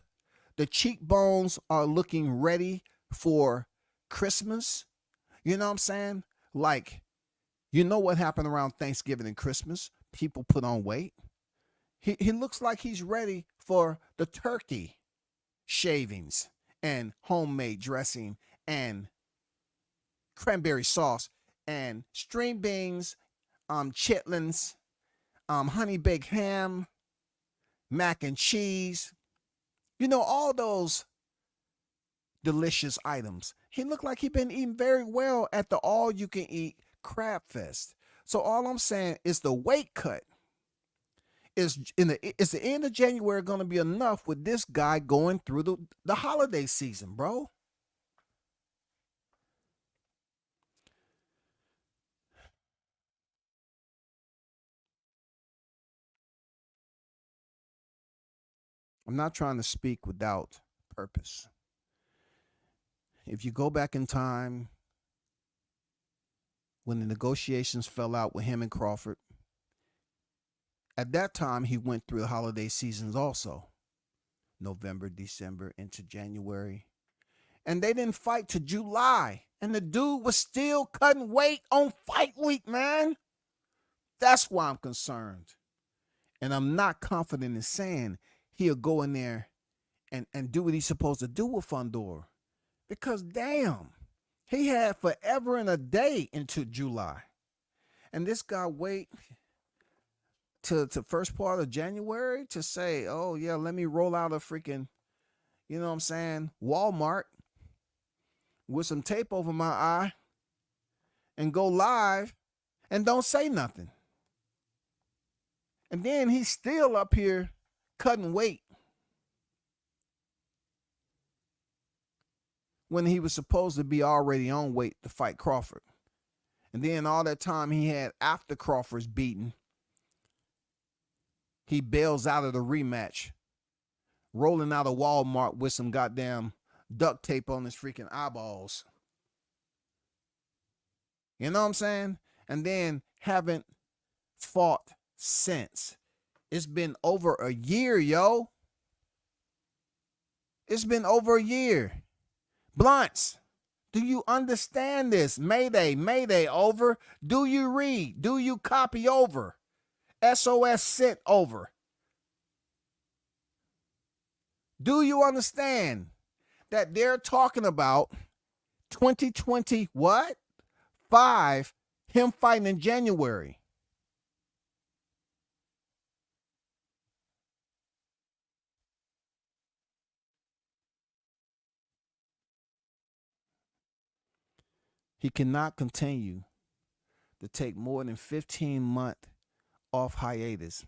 The cheekbones are looking ready for Christmas. You know what I'm saying? Like, you know what happened around Thanksgiving and Christmas? People put on weight. He looks like he's ready for the turkey shavings and homemade dressing and cranberry sauce and string beans, chitlins, honey baked ham, mac and cheese. You know, all those delicious items. He looked like he'd been eating very well at the all you can eat crab fest. So all I'm saying is the weight cut is the end of January going to be enough with this guy going through the holiday season, bro? I'm not trying to speak without purpose. If you go back in time when the negotiations fell out with him and Crawford, at that time he went through the holiday seasons also. November, December, into January. And they didn't fight to July. And the dude was still cutting weight on fight week, man. That's why I'm concerned. And I'm not confident in saying he'll go in there and do what he's supposed to do with Fundora. Because damn, he had forever and a day into July. And this guy wait to first part of January to say, oh yeah, let me roll out a freaking, you know what I'm saying, Walmart with some tape over my eye and go live and don't say nothing. And then he's still up here cutting weight when he was supposed to be already on weight to fight Crawford. And then all that time he had after Crawford's beaten, he bails out of the rematch, rolling out of Walmart with some goddamn duct tape on his freaking eyeballs. You know what I'm saying? And then haven't fought since. It's been over a year, yo. It's been over a year. Blunts, do you understand this? Mayday, mayday, over. Do you read? Do you copy over? SOS sent over. Do you understand that they're talking about 2020 what? 5, him fighting in January. He cannot continue to take more than 15 months off hiatus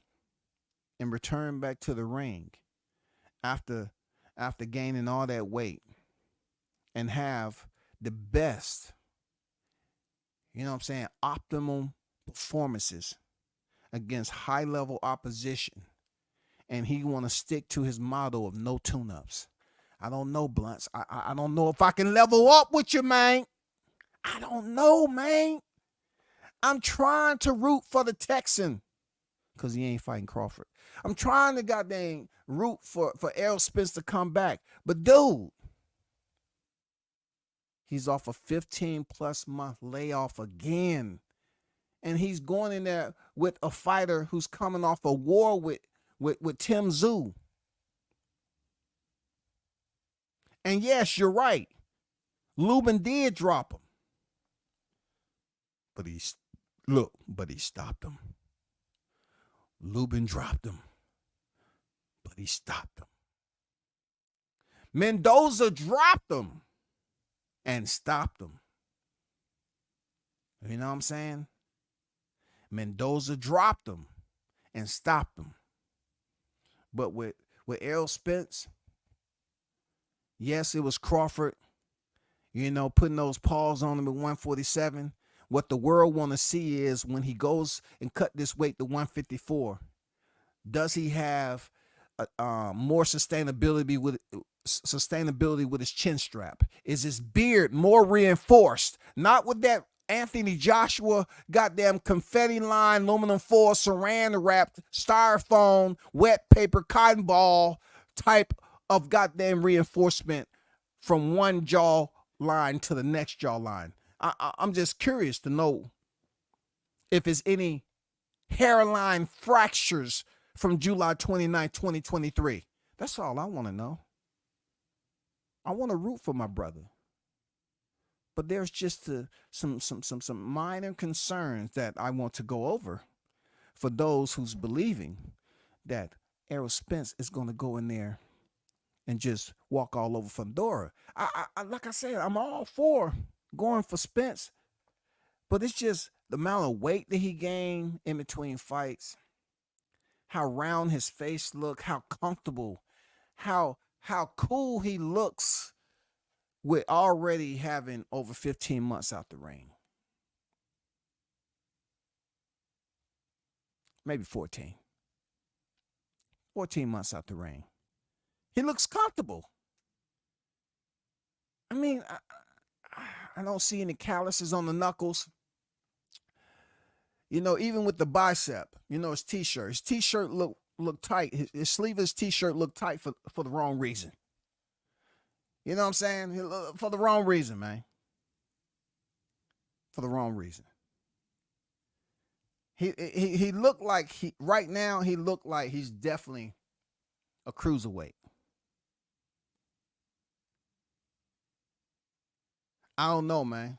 and return back to the ring after gaining all that weight and have the best, you know what I'm saying, optimum performances against high-level opposition. And he want to stick to his motto of no tune-ups. I don't know, Blunts. I don't know if I can level up with you, man. I don't know, man. I'm trying to root for the Texan because he ain't fighting Crawford. I'm trying to goddamn root for Errol Spence to come back. But, dude, he's off a 15-plus month layoff again. And he's going in there with a fighter who's coming off a war with Tim Tszyu. And, yes, you're right. Lubin did drop him. But he stopped him. Lubin dropped him, but he stopped him. Mendoza dropped him and stopped him. You know what I'm saying? Mendoza dropped him and stopped him. But with Errol Spence, yes, it was Crawford, you know, putting those paws on him at 147. What the world want to see is when he goes and cut this weight to 154, does he have more sustainability with his chin strap? Is his beard more reinforced? Not with that Anthony Joshua goddamn confetti line, aluminum foil, saran wrapped, styrofoam, wet paper, cotton ball type of goddamn reinforcement from one jaw line to the next jaw line. I'm just curious to know if it's any hairline fractures from July 29, 2023. That's all I want to know. I want to root for my brother. But there's just some minor concerns that I want to go over for those who's believing that Errol Spence is going to go in there and just walk all over Fundora. I like I said, I'm all for going for Spence, but it's just the amount of weight that he gained in between fights, how round his face look, how comfortable, how cool he looks with already having over 15 months out the ring. Maybe 14. 14 months out the ring. He looks comfortable. I mean, I don't see any calluses on the knuckles. You know, even with the bicep, you know, his t-shirt look tight. His sleeveless t-shirt looked tight for the wrong reason. You know what I'm saying? For the wrong reason, man. For the wrong reason. He looked like right now he looked like he's definitely a cruiserweight. I don't know, man.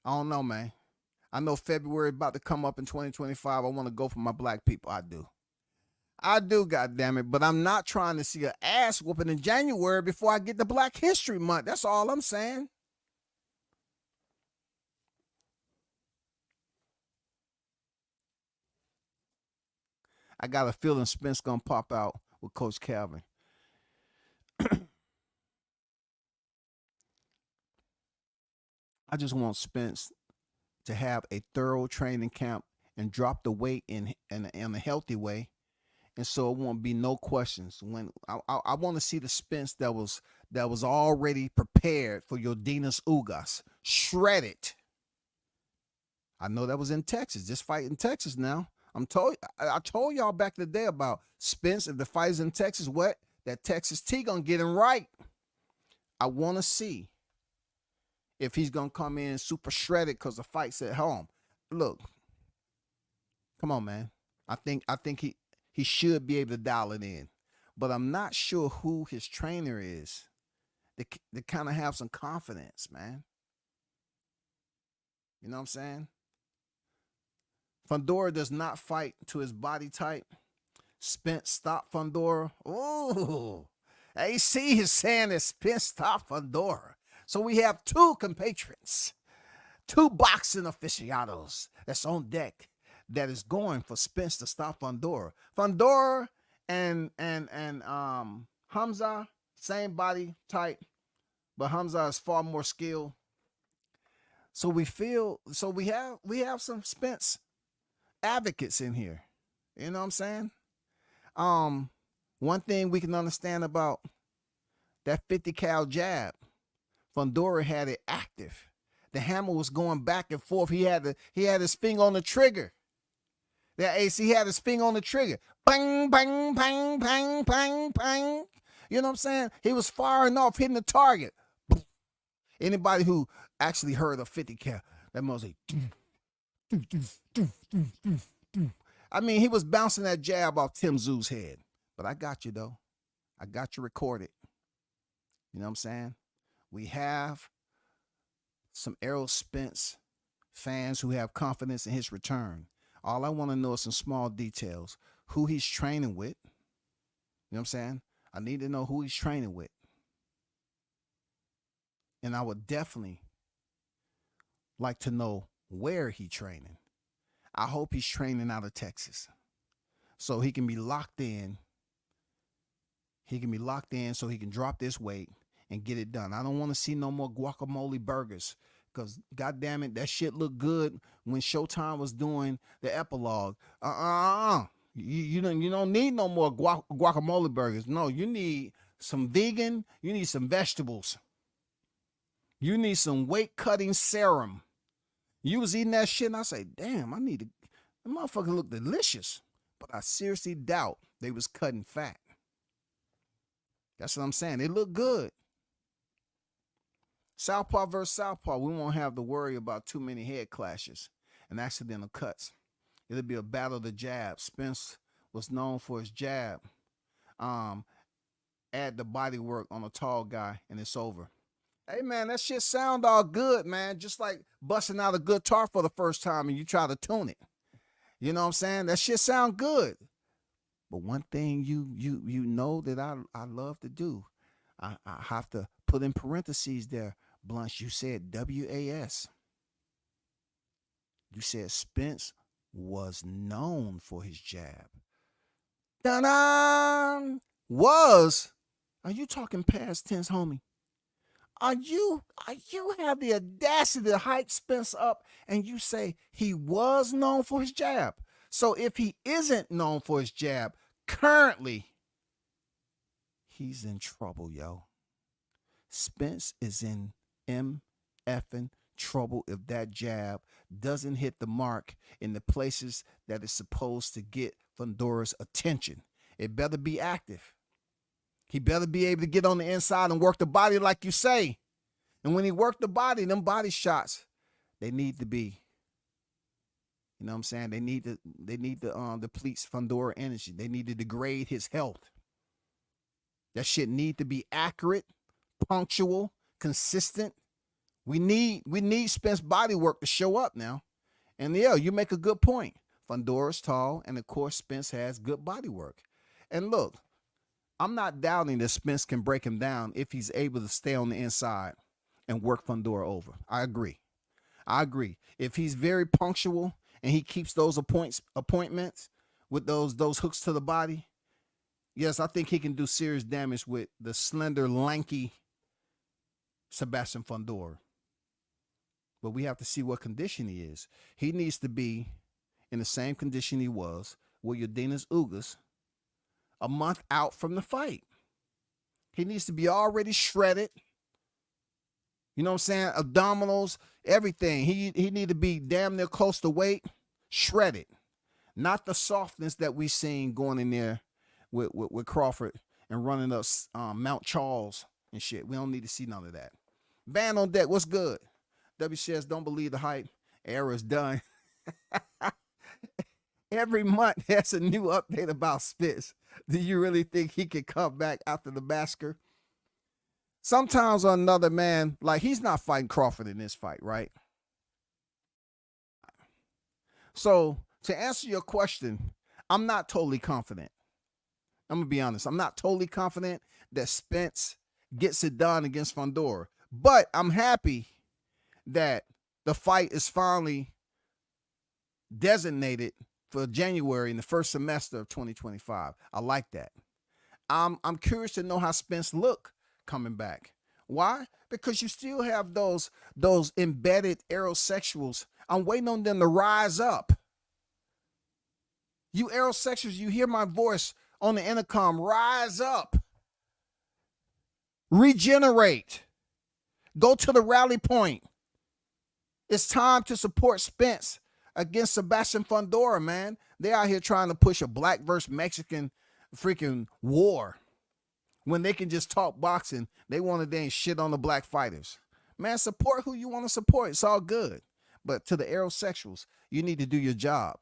I know February about to come up in 2025. I want to go for my black people. I do, goddammit. But I'm not trying to see an ass whooping in January before I get the Black History Month. That's all I'm saying. I got a feeling Spence gonna pop out with Coach Calvin. I just want Spence to have a thorough training camp and drop the weight in a healthy way, and so it won't be no questions. When I want to see the Spence that was already prepared for Yordenis Ugas, shredded. I know that was in Texas. This fight in Texas now. I told y'all back in the day about Spence. If the fight is in Texas, what that Texas T gonna get him right. I want to see if he's gonna come in super shredded because the fight's at home. Look, come on, man. I think he should be able to dial it in, but I'm not sure who his trainer is. They kind of have some confidence, man. You know what I'm saying? Fundora does not fight to his body type. Spence stopped Fundora. Ooh, AC is saying that Spence stopped Fundora. So we have two compatriots, two boxing aficionados that's on deck that is going for Spence to stop Fundora. Fundora and Hamza, same body type, but Hamza is far more skilled. So we have some Spence advocates in here. You know what I'm saying? One thing we can understand about that 50 cal jab, Fundora had it active. The hammer was going back and forth. He had his finger on the trigger. That AC had his finger on the trigger. Bang, bang, bang, bang, bang, bang. You know what I'm saying? He was firing off, hitting the target. Anybody who actually heard of 50 cal, that must say, I mean, he was bouncing that jab off Tim Zoo's head. But I got you, though. I got you recorded. You know what I'm saying? We have some Errol Spence fans who have confidence in his return. All I want to know is some small details. Who he's training with. You know what I'm saying? I need to know who he's training with. And I would definitely like to know where he's training. I hope he's training out of Texas so he can be locked in. He can be locked in so he can drop this weight and get it done. I don't want to see no more guacamole burgers because, goddamn it, that shit looked good when Showtime was doing the epilogue. You You don't need no more guacamole burgers. No, you need some vegan. You need some vegetables. You need some weight cutting serum. You was eating that shit, and I say, damn, I need to. The motherfucker look delicious, but I seriously doubt they was cutting fat. That's what I'm saying. It looked good. Southpaw versus Southpaw, we won't have to worry about too many head clashes and accidental cuts. It'll be a battle of the jab. Spence was known for his jab. Add the body work on a tall guy, and it's over. Hey, man, that shit sound all good, man. Just like busting out a guitar for the first time and you try to tune it. You know what I'm saying? That shit sound good. But one thing you know that I love to do, I have to put in parentheses there. Blunt, you said WAS. You said Spence was known for his jab. Da-da! Was. Are you talking past tense, homie? Are you have the audacity to hype Spence up and you say he was known for his jab? So if he isn't known for his jab currently, he's in trouble, yo. Spence is in effing trouble if that jab doesn't hit the mark in the places that it's supposed to get Fundora's attention. It better be active. He better be able to get on the inside and work the body like you say. And when he worked the body, them body shots, they need to be, you know what I'm saying? They need to deplete Fundora energy. They need to degrade his health. That shit need to be accurate, punctual, consistent. We need Spence body work to show up now. And yeah, you make a good point. Fundora's tall, and of course Spence has good body work. And look, I'm not doubting that Spence can break him down if he's able to stay on the inside and work Fundora over. I agree. If he's very punctual and he keeps those appointments with those hooks to the body, yes, I think he can do serious damage with the slender, lanky Sebastian Fundora. But we have to see what condition he is. He needs to be in the same condition he was with Yordenis Ugas a month out from the fight. He needs to be already shredded. You know what I'm saying? Abdominals, everything. He need to be damn near close to weight, shredded. Not the softness that we seen going in there with Crawford and running up Mount Charles and shit. We don't need to see none of that. Van on deck, what's good? W says, don't believe the hype. Era's done. Every month there's a new update about Spitz. Do you really think he can come back after the massacre? Sometimes another man, like he's not fighting Crawford in this fight, right? So to answer your question, I'm not totally confident. I'm going to be honest. I'm not totally confident that Spence gets it done against Fundora. But I'm happy that the fight is finally designated for January in the first semester of 2025. I like that. I'm curious to know how Spence look coming back. Why? Because you still have those embedded aerosexuals. I'm waiting on them to rise up. You aerosexuals, you hear my voice on the intercom. Rise up. Regenerate. Go to the rally point. It's time to support Spence against Sebastian Fundora, man. They out here trying to push a black versus Mexican freaking war. When they can just talk boxing, they want to then shit on the black fighters. Man, support who you want to support. It's all good. But to the aerosexuals, you need to do your job.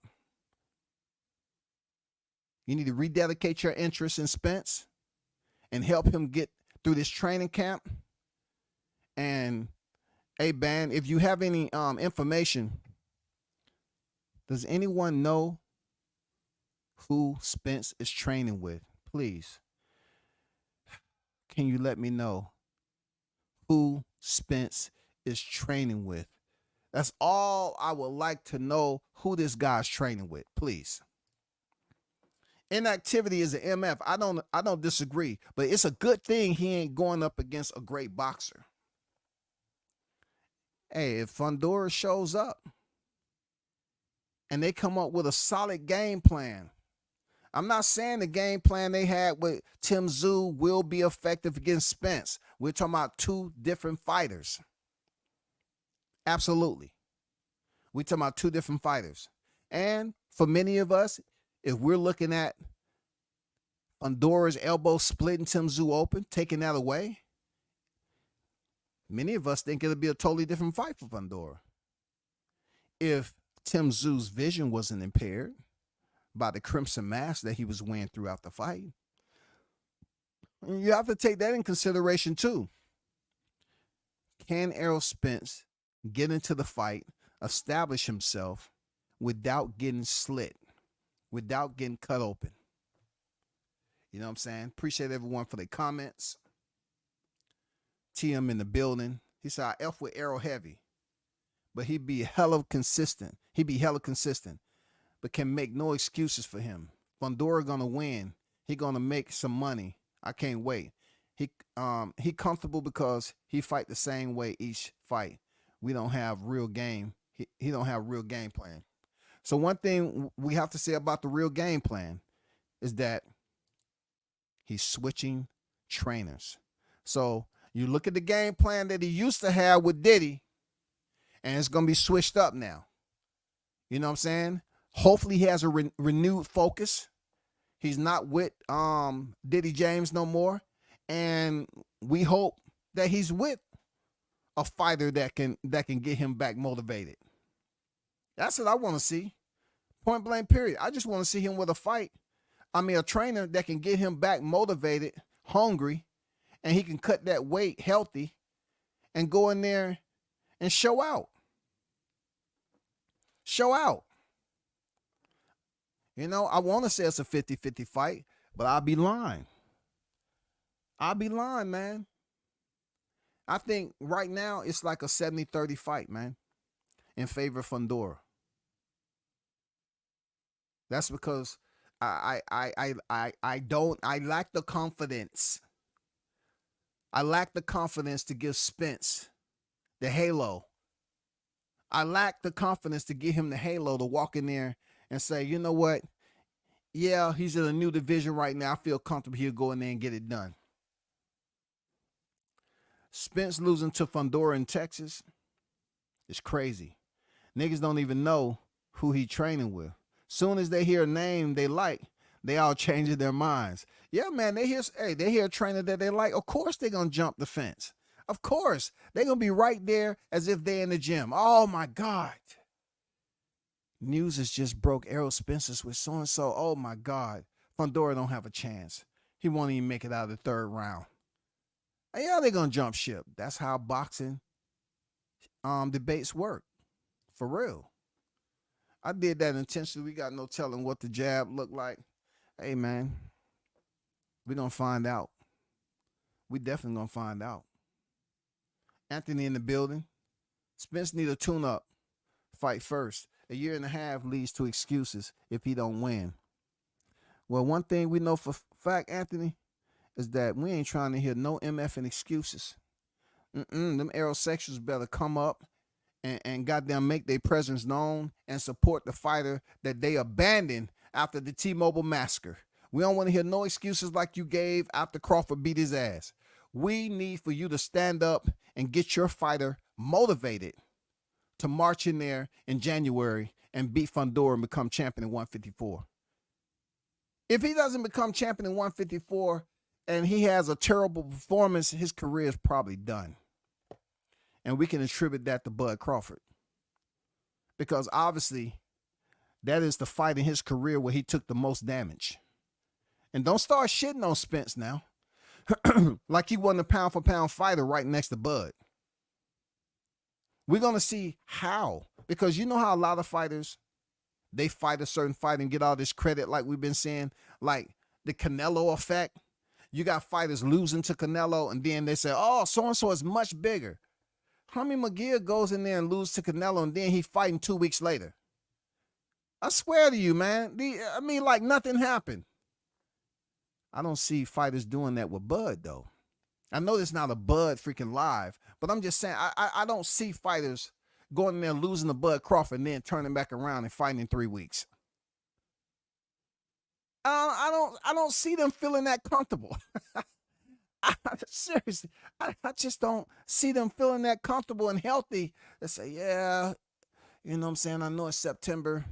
You need to rededicate your interest in Spence and help him get through this training camp. And hey, man, if you have any information, does anyone know who Spence is training with? Please, can you let me know who Spence is training with? That's all I would like to know, who this guy's training with, please. Inactivity is an MF. I don't disagree, but it's a good thing he ain't going up against a great boxer. Hey, if Fundora shows up and they come up with a solid game plan, I'm not saying the game plan they had with Tim Tszyu will be effective against Spence. We're talking about two different fighters. Absolutely. We're talking about two different fighters. And for many of us, if we're looking at Fundora's elbow splitting Tim Tszyu open, taking that away, many of us think it'll be a totally different fight for Fundora. If Tim Tszyu's vision wasn't impaired by the crimson mask that he was wearing throughout the fight, you have to take that in consideration too. Can Errol Spence get into the fight, establish himself without getting slit, without getting cut open? You know what I'm saying? Appreciate everyone for their comments. TM in the building. He said, I F with Errol heavy, but he'd be hella consistent. But can make no excuses for him. Fundora gonna win. He gonna make some money. I can't wait. He comfortable because he fight the same way each fight. We don't have real game. He don't have real game plan. So one thing we have to say about the real game plan is that he's switching trainers. So you look at the game plan that he used to have with Diddy, and it's gonna be switched up now. You know what I'm saying? Hopefully he has a renewed focus. He's not with Diddy James no more. And we hope that he's with a fighter that can get him back motivated. That's what I want to see. Point blank period. I just want to see him with a trainer that can get him back motivated, hungry, and he can cut that weight healthy and go in there and show out. Show out. You know, I want to say it's a 50-50 fight, but I'll be lying. Man. I think right now it's like a 70-30 fight, man, in favor of Fundora. That's because I lack the confidence. I lack the confidence to give Spence the halo. I lack the confidence to give him the halo to walk in there and say, you know what? Yeah, he's in a new division right now. I feel comfortable he'll go in there and get it done. Spence losing to Fundora in Texas is crazy. Niggas don't even know who he training with. Soon as they hear a name they like, they all changing their minds. Yeah, man, they hear a trainer that they like. Of course they're going to jump the fence. Of course. They're going to be right there as if they're in the gym. Oh, my God. News has just broke Errol Spence's with so-and-so. Oh, my God. Fundora don't have a chance. He won't even make it out of the third round. Yeah, they're going to jump ship. That's how boxing debates work. For real. I did that intentionally. We got no telling what the jab looked like. Hey, man, we're going to find out. We definitely going to find out. Anthony in the building. Spence need a tune-up. Fight first. A year and a half leads to excuses if he don't win. Well, one thing we know for fact, Anthony, is that we ain't trying to hear no MF and excuses. Them aerosexuals better come up and goddamn make their presence known and support the fighter that they abandoned after the T-Mobile massacre. We don't want to hear no excuses like you gave after Crawford beat his ass. We need for you to stand up and get your fighter motivated to march in there in January and beat Fundora and become champion in 154. If he doesn't become champion in 154 and he has a terrible performance, his career is probably done. And we can attribute that to Bud Crawford. Because obviously, that is the fight in his career where he took the most damage. And don't start shitting on Spence now. Like he wasn't a pound-for-pound fighter right next to Bud. We're going to see how. Because you know how a lot of fighters, they fight a certain fight and get all this credit like we've been saying, like the Canelo effect. You got fighters losing to Canelo and then they say, oh, so-and-so is much bigger. Hummy McGill goes in there and loses to Canelo and then he fighting 2 weeks later. I swear to you, man. Like nothing happened. I don't see fighters doing that with Bud, though. I know it's not a Bud freaking live, but I'm just saying I don't see fighters going in there losing to Bud Crawford and then turning back around and fighting in 3 weeks. I don't see them feeling that comfortable. Seriously, I just don't see them feeling that comfortable and healthy to say, yeah, you know what I'm saying? I know it's September.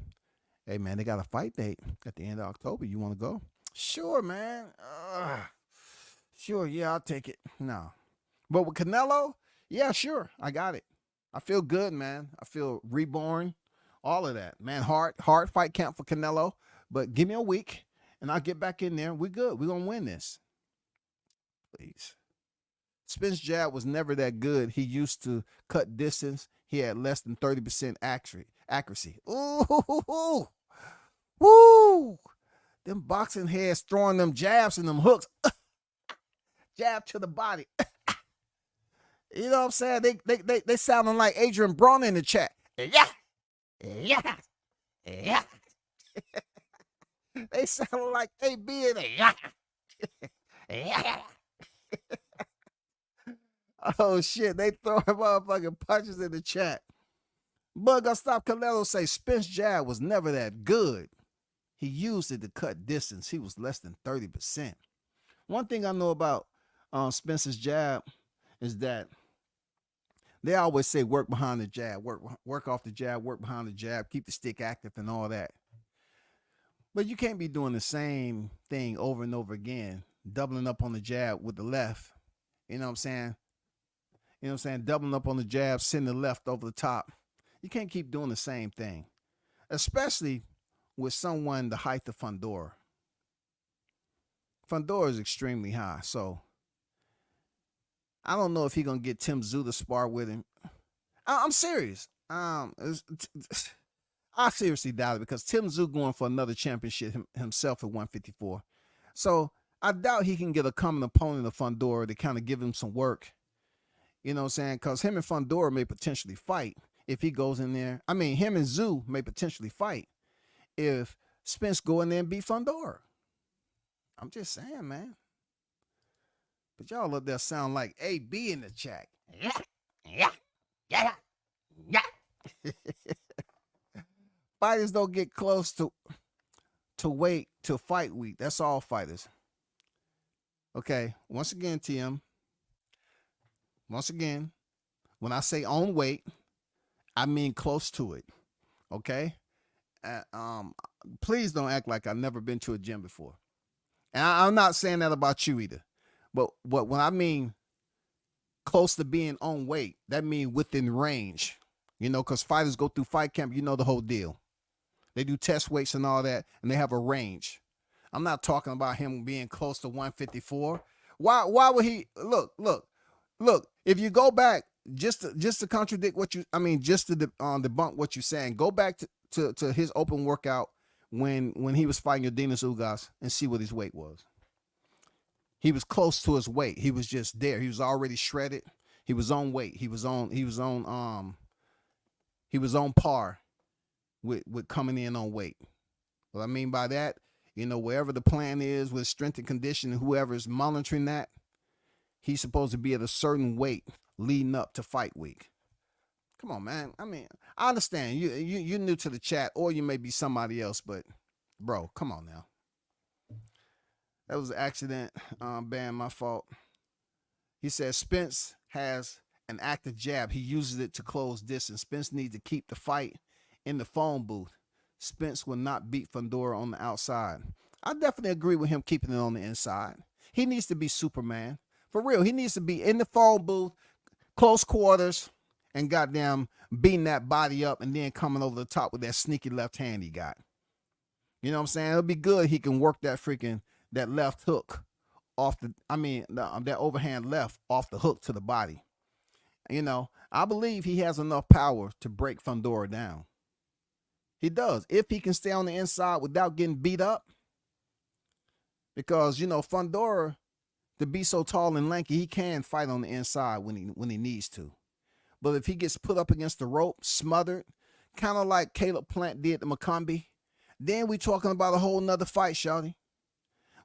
Hey, man, they got a fight date at the end of October. You want to go? Sure, man. Sure, yeah, I'll take it. No. But with Canelo, yeah, sure, I got it. I feel good, man. I feel reborn, all of that. Man, hard fight camp for Canelo. But give me a week, and I'll get back in there. We good. We're going to win this. Please. Spence jab was never that good. He used to cut distance. He had less than 30% accuracy. Ooh, woo! Them boxing heads throwing them jabs and them hooks. Jab to the body. You know what I'm saying? They sounding like Adrian Braun in the chat. Yeah, yeah, yeah. They sound like AB in there. Yeah, yeah. Oh shit, they throwing motherfucking punches in the chat. Bug Got Stop Canelo say Spence jab was never that good. He used it to cut distance. He was less than 30%. One thing I know about Spence's jab is that they always say work behind the jab, work off the jab, work behind the jab, keep the stick active and all that. But you can't be doing the same thing over and over again, doubling up on the jab with the left. You know what I'm saying? You know what I'm saying? Doubling up on the jab, sending the left over the top. You can't keep doing the same thing, especially with someone the height of Fundora. Fundora is extremely high, so I don't know if he's going to get Tim Tszyu to spar with him. I'm serious. I seriously doubt it because Tim Tszyu going for another championship himself at 154. So I doubt he can get a common opponent of Fundora to kind of give him some work. You know what I'm saying? Because him and Fundora may potentially fight if he goes in there. I mean, him and Tszyu may potentially fight if Spence go in there and beat Fundora. I'm just saying, man. But y'all up there sound like AB in the chat. Yeah. Fighters don't get close to weight till fight week. That's all fighters. Okay, once again, TM. Once again, when I say on weight, I mean close to it. Okay? Please don't act like I've never been to a gym before. And I'm not saying that about you either. But when I mean close to being on weight, that means within range. You know, because fighters go through fight camp, you know the whole deal. They do test weights and all that, and they have a range. I'm not talking about him being close to 154. Why would he look? If you go back just to contradict what you, I mean, just to debunk what you're saying, go back to his open workout when he was fighting Yordenis Ugas and see what his weight was. He was close to his weight. He was just there. He was already shredded. He was on weight. He was on par with coming in on weight. What I mean by that, you know, wherever the plan is with strength and conditioning, whoever's monitoring that, he's supposed to be at a certain weight leading up to fight week. Come on, man. I mean, I understand you're new to the chat, or you may be somebody else, but bro, come on now. That was an accident, Bam, my fault. He says Spence has an active jab. He uses it to close distance. Spence needs to keep the fight in the phone booth. Spence will not beat Fundora on the outside. I definitely agree with him keeping it on the inside. He needs to be Superman. For real, he needs to be in the phone booth, close quarters, and goddamn beating that body up and then coming over the top with that sneaky left hand he got. You know what I'm saying? It'll be good he can work that left hook off that overhand left off the hook to the body. You know, I believe he has enough power to break Fundora down. He does. If he can stay on the inside without getting beat up. Because, you know, Fundora, to be so tall and lanky, he can fight on the inside when he needs to. But if he gets put up against the rope, smothered, kind of like Caleb Plant did to McCombie, then we talking about a whole nother fight, shawty.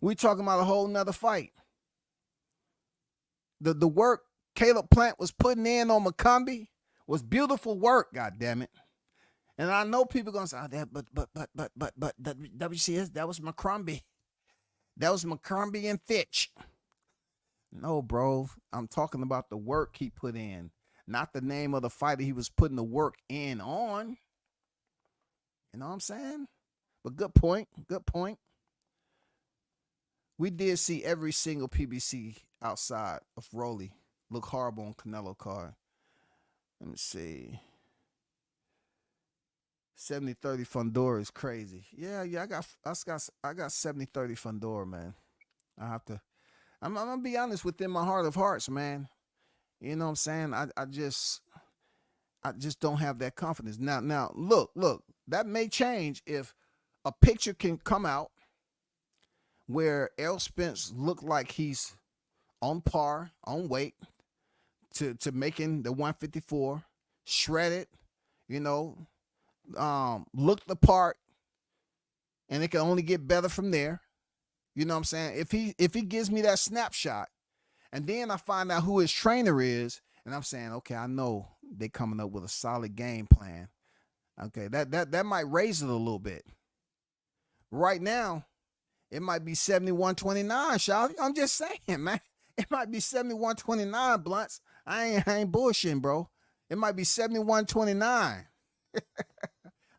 We talking about a whole nother fight. The work Caleb Plant was putting in on McCombie was beautiful work, goddammit. And I know people gonna say, oh, but WCS, that was McCombie. That was McCombie and Fitch. No, bro. I'm talking about the work he put in, not the name of the fighter he was putting the work in on. You know what I'm saying? But good point. Good point. We did see every single PBC outside of Rolly look horrible on Canelo card. Let me see. 70-30 Fundora is crazy. Yeah, I got 70-30 Fundora, man. I'm gonna be honest within my heart of hearts, man. You know what I'm saying? I just don't have that confidence. Now look, that may change if a picture can come out where Errol Spence looked like he's on par, on weight to making the 154, shredded, looked the part, and it can only get better from there. You know what I'm saying? If he gives me that snapshot, and then I find out who his trainer is, and I'm saying, okay, I know they coming up with a solid game plan. Okay, that might raise it a little bit. Right now, it might be 71-29, Shawty. I'm just saying, man. It might be 71-29, Blunts. I ain't bullshitting, bro. It might be 71-29.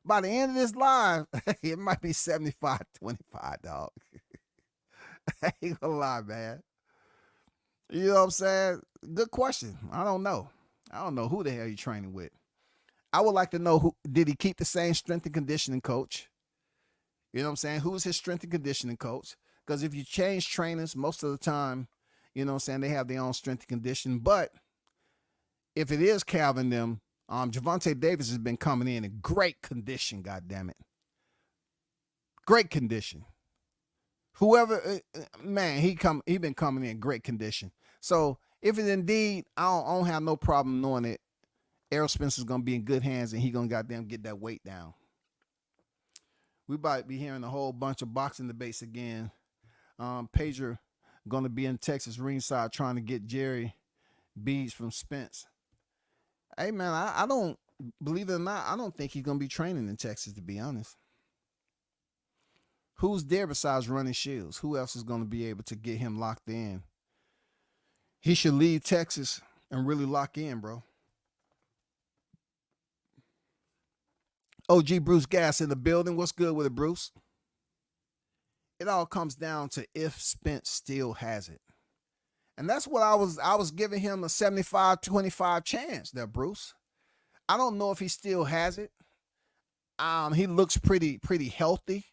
By the end of this live, it might be 75-25, dog. I ain't gonna lie, man. You know what I'm saying? Good question. I don't know who the hell you training with. I would like to know did he keep the same strength and conditioning coach? You know what I'm saying? Who's his strength and conditioning coach? Because if you change trainers, most of the time, you know what I'm saying, they have their own strength and conditioning. But if it is Calvin them, Javante Davis has been coming in great condition, goddammit. Great condition. Whoever, man, he been coming in great condition. So if it indeed, I don't have no problem knowing it, Errol Spence is going to be in good hands and he going to goddamn get that weight down. We about to be hearing a whole bunch of boxing debates again. Pager going to be in Texas ringside trying to get Jerry beads from Spence. Hey, man, I don't, believe it or not, I don't think he's going to be training in Texas, to be honest. Who's there besides Running Shields? Who else is going to be able to get him locked in? He should leave Texas and really lock in, bro. OG Bruce Gas in the building. What's good with it, Bruce? It all comes down to if Spence still has it. And that's what I was giving him a 75-25 chance there, Bruce. I don't know if he still has it. He looks pretty healthy.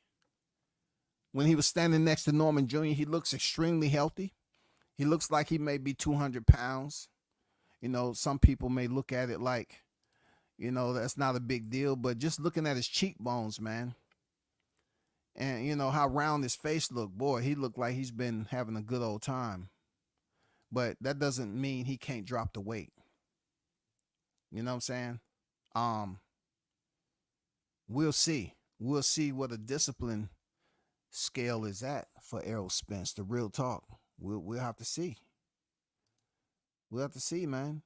When he was standing next to Norman Jr., he looks extremely healthy. He looks like he may be 200 pounds. You know, some people may look at it like, you know, that's not a big deal, but just looking at his cheekbones, man, and, you know, how round his face looked, boy, he looked like he's been having a good old time. But that doesn't mean he can't drop the weight. You know what I'm saying? We'll see. We'll see what a discipline scale is at for Errol Spence. The real talk. We'll have to see. We'll have to see, man.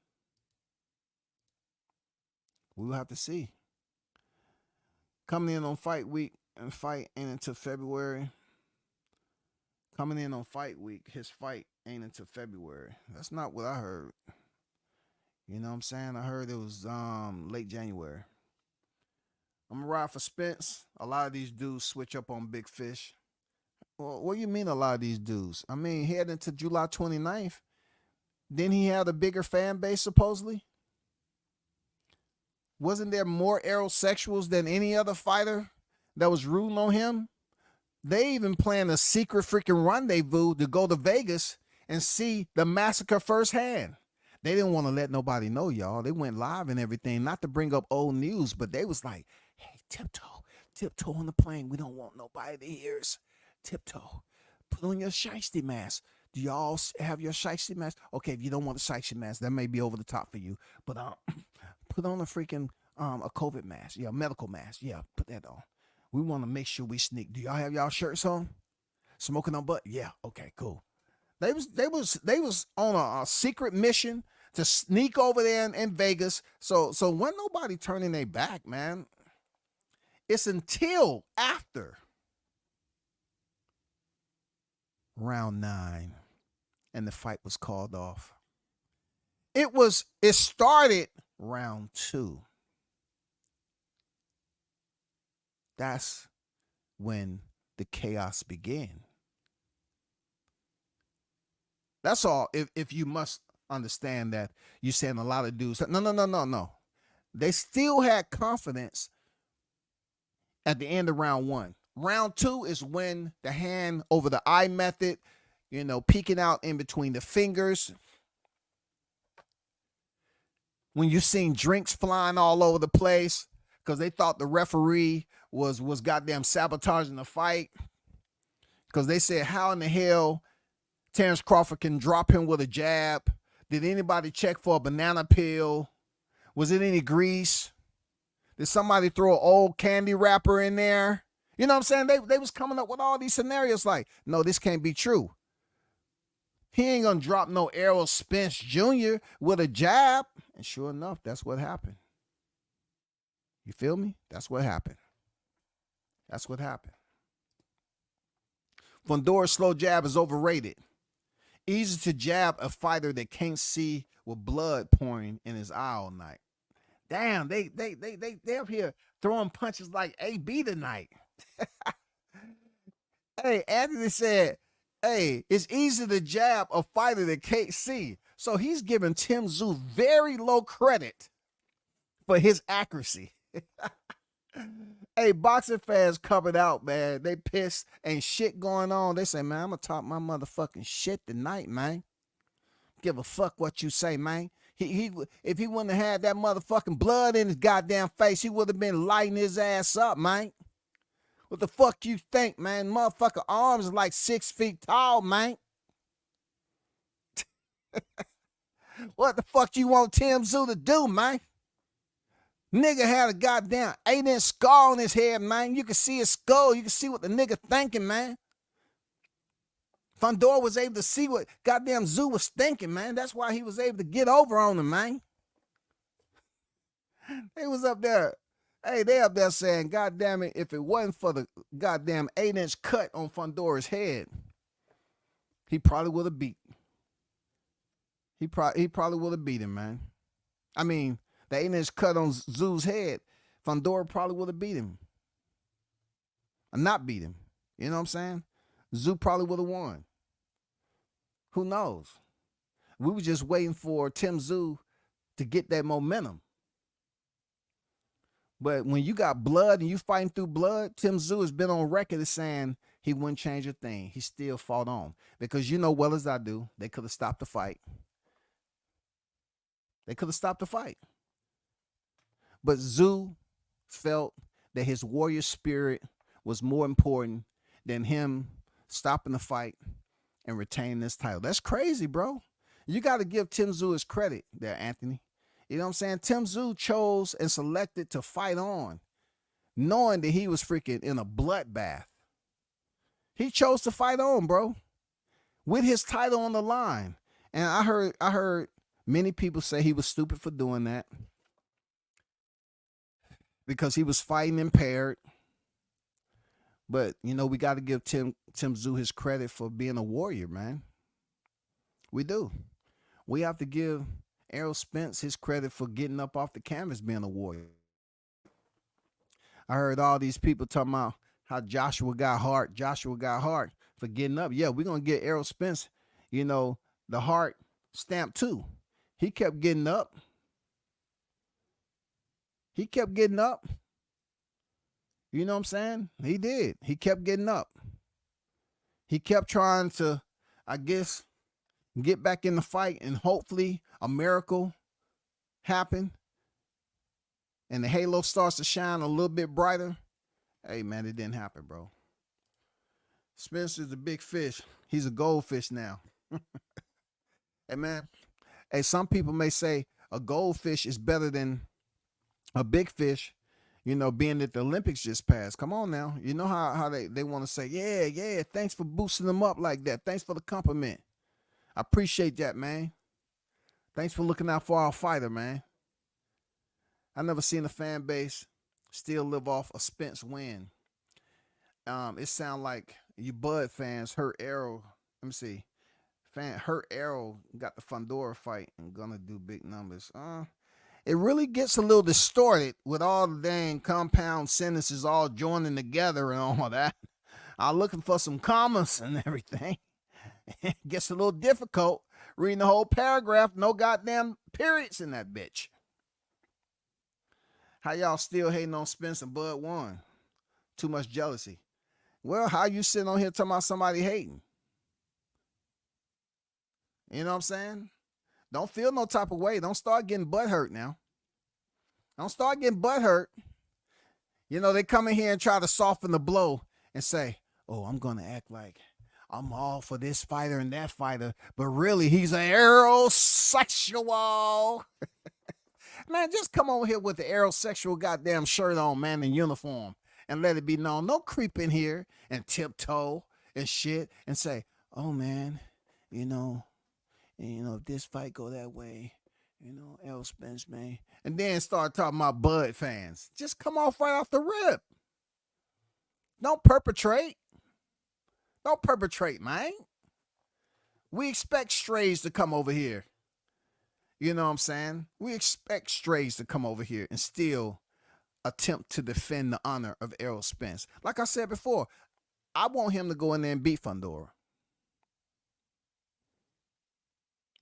We'll have to see. Coming in on fight week and fight ain't until February. Coming in on fight week, his fight ain't until February. That's not what I heard. You know what I'm saying? I heard it was late January. I'm gonna ride for Spence. A lot of these dudes switch up on Big Fish. Well, what do you mean a lot of these dudes? I mean, heading to July 29th, then he had a bigger fan base, supposedly. Wasn't there more aerosexuals than any other fighter that was rooting on him? They even planned a secret freaking rendezvous to go to Vegas and see the massacre firsthand. They didn't want to let nobody know, y'all. They went live and everything, not to bring up old news, but they was like, hey, tiptoe on the plane. We don't want nobody to hear us. Tiptoe. Put on your shiesty mask. Do y'all have your shiesty mask? Okay, if you don't want a shiesty mask, that may be over the top for you. But put on a freaking a COVID mask. Yeah, medical mask. Yeah, put that on. We want to make sure we sneak. Do y'all have y'all shirts on? Smoking on butt? Yeah. Okay, cool. They was on a secret mission to sneak over there in Vegas. So when nobody turning their back, man, it's until after round 9, and the fight was called off. It started round 2. That's when the chaos began. That's all. If you must understand that you're saying a lot of dudes. No. They still had confidence at the end of round 1. Round 2 is when the hand over the eye method, peeking out in between the fingers. When you seen drinks flying all over the place because they thought the referee was goddamn sabotaging the fight. Because they said, how in the hell Terrence Crawford can drop him with a jab? Did anybody check for a banana peel? Was it any grease? Did somebody throw an old candy wrapper in there? You know what I'm saying? They was coming up with all these scenarios like, no, this can't be true. He ain't gonna drop no Errol Spence Jr. with a jab. And sure enough, that's what happened. You feel me? That's what happened. That's what happened. Fundora's slow jab is overrated. Easy to jab a fighter that can't see with blood pouring in his eye all night. Damn, they up here throwing punches like AB tonight. Hey, Anthony said, hey, it's easy to jab a fighter that can't see. So he's giving Tim Tszyu very low credit for his accuracy. Hey, boxing fans covered out, man. They pissed, ain't shit going on. They say, man, I'm going to talk my motherfucking shit tonight, man. Give a fuck what you say, man. If he wouldn't have had that motherfucking blood in his goddamn face, he would have been lighting his ass up, man. What the fuck you think, man? Motherfucker arms are like 6 feet tall, man. What the fuck you want Tim Tszyu to do, man? Nigga had a goddamn 8-inch scar on his head, man. You can see his skull. You can see what the nigga thinking, man. Fundora was able to see what goddamn Tszyu was thinking, man. That's why he was able to get over on him, man. They was up there. Hey, they up there saying, goddamn it, if it wasn't for the goddamn 8-inch cut on Fundora's head, he probably would have beat. He probably would have beat him, man. I mean, the 8-inch cut on Tszyu's head, Fundora probably would have beat him. Or not beat him. You know what I'm saying? Tszyu probably would have won. Who knows? We were just waiting for Tim Tszyu to get that momentum. But when you got blood and you fighting through blood, Tim Tszyu has been on record as saying he wouldn't change a thing. He still fought on. Because you know well as I do, they could have stopped the fight. They could have stopped the fight. But Tszyu felt that his warrior spirit was more important than him stopping the fight and retaining this title. That's crazy, bro. You got to give Tim Tszyu his credit there, Anthony. You know what I'm saying? Tim Tszyu chose and selected to fight on, knowing that he was freaking in a bloodbath. He chose to fight on, bro, with his title on the line. And I heard many people say he was stupid for doing that because he was fighting impaired. But, you know, we got to give Tim Tszyu his credit for being a warrior, man. We do. We have to give Errol Spence his credit for getting up off the canvas being a warrior. I heard all these people talking about how Joshua got heart for getting up. Yeah, we're going to get Errol Spence, you know, the heart stamp too. He kept getting up. He kept getting up. You know what I'm saying? He did. He kept getting up. He kept trying to, I guess, get back in the fight, and hopefully a miracle happened and the halo starts to shine a little bit brighter. Hey, man, it didn't happen, bro. Spencer's a big fish. He's a goldfish now. Hey, man. Hey, some people may say a goldfish is better than a big fish, you know, being that the Olympics just passed. Come on now. You know how they want to say, yeah, thanks for boosting them up like that. Thanks for the compliment. I appreciate that, man. Thanks for looking out for our fighter, man. I never seen a fan base still live off a Spence win. It sound like you Bud fans hurt Errol Let me see. Hurt Arrow got the Fundora fight and gonna do big numbers. It really gets a little distorted with all the dang compound sentences all joining together and all that. I'm looking for some commas and everything. It gets a little difficult reading the whole paragraph. No goddamn periods in that bitch. How y'all still hating on Spence and Bud One? Too much jealousy. Well, how you sitting on here talking about somebody hating? You know what I'm saying? Don't feel no type of way. Don't start getting butt hurt now. Don't start getting butt hurt. You know, they come in here and try to soften the blow and say, oh, I'm going to act like I'm all for this fighter and that fighter, but really he's an aerosexual. Man, just come over here with the aerosexual goddamn shirt on, man, in uniform, and let it be known. Don't creep in here and tiptoe and shit and say, oh, man, you know, if this fight go that way, Errol Spence, man. And then start talking about Bud fans. Just come off right off the rip. Don't perpetrate. Don't perpetrate, man. We expect strays to come over here. You know what I'm saying? We expect strays to come over here and still attempt to defend the honor of Errol Spence. Like I said before, I want him to go in there and beat Fundora.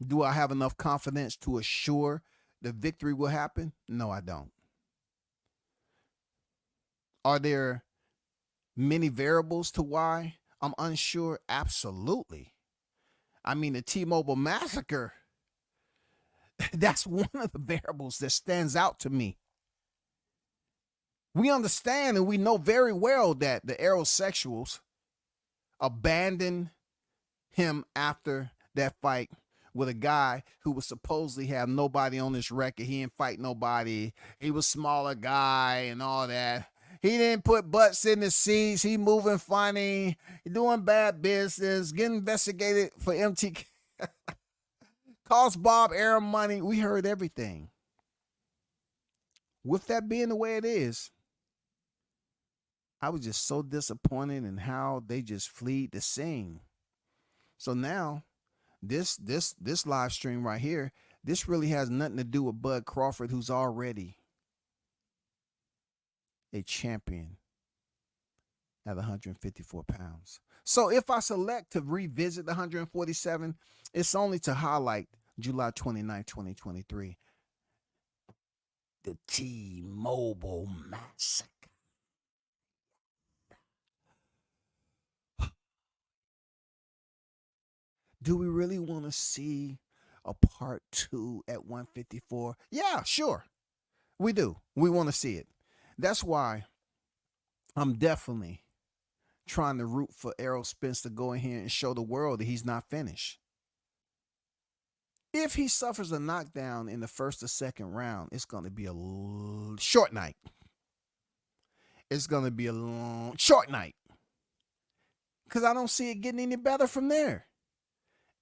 Do I have enough confidence to assure the victory will happen? No, I don't. Are there many variables to why I'm unsure? Absolutely. I mean, the T-Mobile massacre, that's one of the variables that stands out to me. We understand and we know very well that the aerosexuals abandoned him after that fight with a guy who was supposedly have nobody on his record. He didn't fight nobody. He was a smaller guy and all that. He didn't put butts in the seats. He moving funny, doing bad business, getting investigated for MTK. Cost Bob Arum money. We heard everything. With that being the way it is, I was just so disappointed in how they just fled the scene. So now, this live stream right here, this really has nothing to do with Bud Crawford, who's already a champion at 154 pounds. So if I select to revisit the 147, it's only to highlight July 29, 2023, the T-Mobile massacre. Do we really want to see a part 2 at 154? Yeah, sure. We do. We want to see it. That's why I'm definitely trying to root for Errol Spence to go in here and show the world that he's not finished. If he suffers a knockdown in the first or second round, it's going to be a short night. It's going to be a long, short night. Because I don't see it getting any better from there.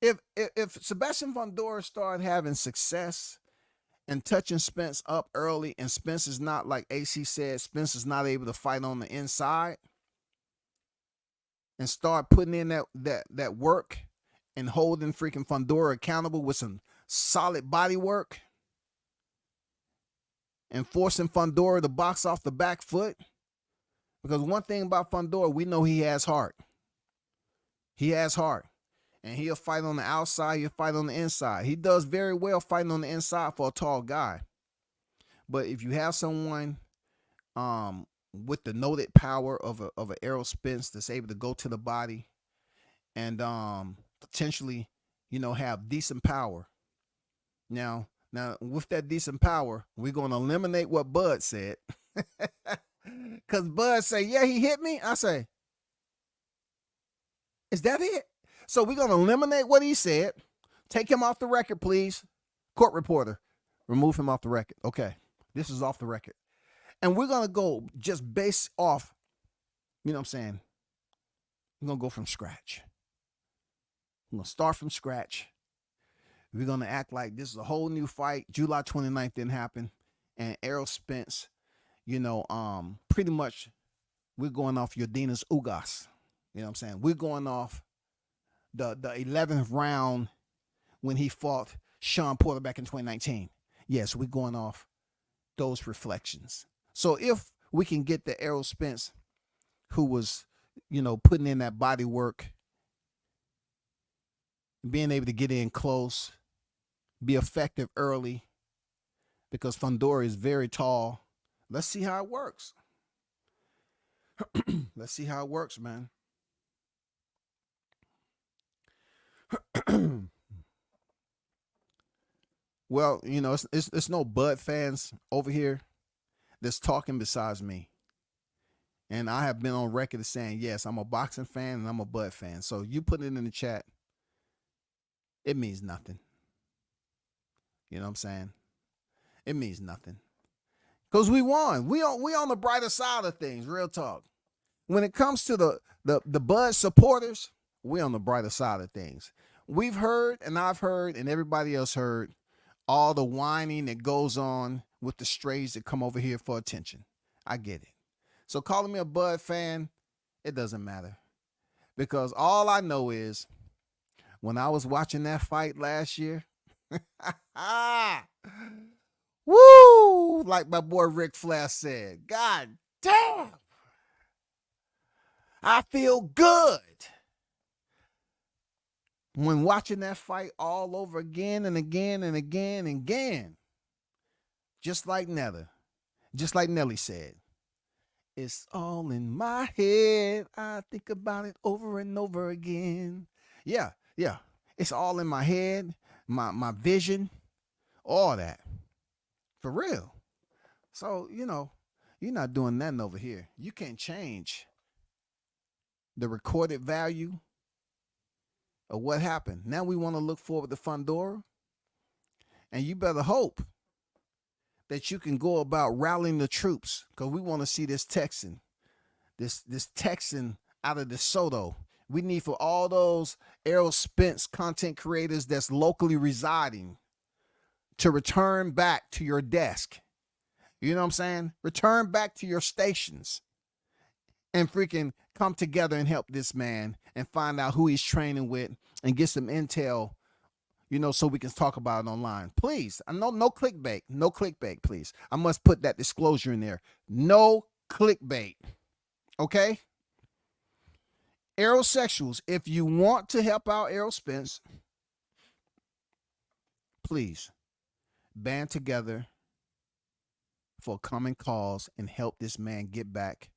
If Sebastian Fundora started having success and touching Spence up early, and Spence is not, like AC said, Spence is not able to fight on the inside, and start putting in that work and holding freaking Fundora accountable with some solid body work and forcing Fundora to box off the back foot. Because one thing about Fundora, we know he has heart. He has heart. And he'll fight on the outside, he'll fight on the inside. He does very well fighting on the inside for a tall guy. But if you have someone with the noted power of an Errol Spence that's able to go to the body and potentially, have decent power. Now with that decent power, we're going to eliminate what Bud said. Because Bud say, yeah, he hit me. I say, is that it? So we're going to eliminate what he said. Take him off the record, please. Court reporter, remove him off the record. Okay, this is off the record. And we're going to go just based off, you know what I'm saying? We're going to go from scratch. We're going to start from scratch. We're going to act like this is a whole new fight. July 29th didn't happen. And Errol Spence, pretty much we're going off Yodina's Ugas. You know what I'm saying? We're going off the 11th round when he fought Sean Porter back in 2019. Yes, we're going off those reflections. So if we can get the Errol Spence who was, putting in that body work, being able to get in close, be effective early, because Fundora is very tall. Let's see how it works. Let's see how it works, man. Well, it's no Bud fans over here that's talking besides me. And I have been on record as saying, yes, I'm a boxing fan and I'm a Bud fan. So you put it in the chat, it means nothing. You know what I'm saying? It means nothing. Because we won. We on the brighter side of things, real talk. When it comes to the Bud supporters, we on the brighter side of things. We've heard, and I've heard, and everybody else heard, all the whining that goes on with the strays that come over here for attention. I get it. So calling me a Bud fan, it doesn't matter. Because all I know is when I was watching that fight last year, woo, like my boy Ric Flair said, God damn, I feel good. When watching that fight all over again and again and again and again, just like Nelly said, it's all in my head. I think about it over and over again. Yeah. It's all in my head, my vision, all that. For real. So, you're not doing nothing over here. You can't change the recorded value of what happened. Now we want to look forward to Fundora. And you better hope that you can go about rallying the troops, because we want to see this Texan out of DeSoto. We need for all those Errol Spence content creators that's locally residing to return back to your desk. You know what I'm saying? Return back to your stations and freaking come together and help this man and find out who he's training with and get some intel, so we can talk about it online. Please, no clickbait, please. I must put that disclosure in there. No clickbait, okay? Aerosexuals, if you want to help out Errol Spence, please band together for a common cause and help this man get back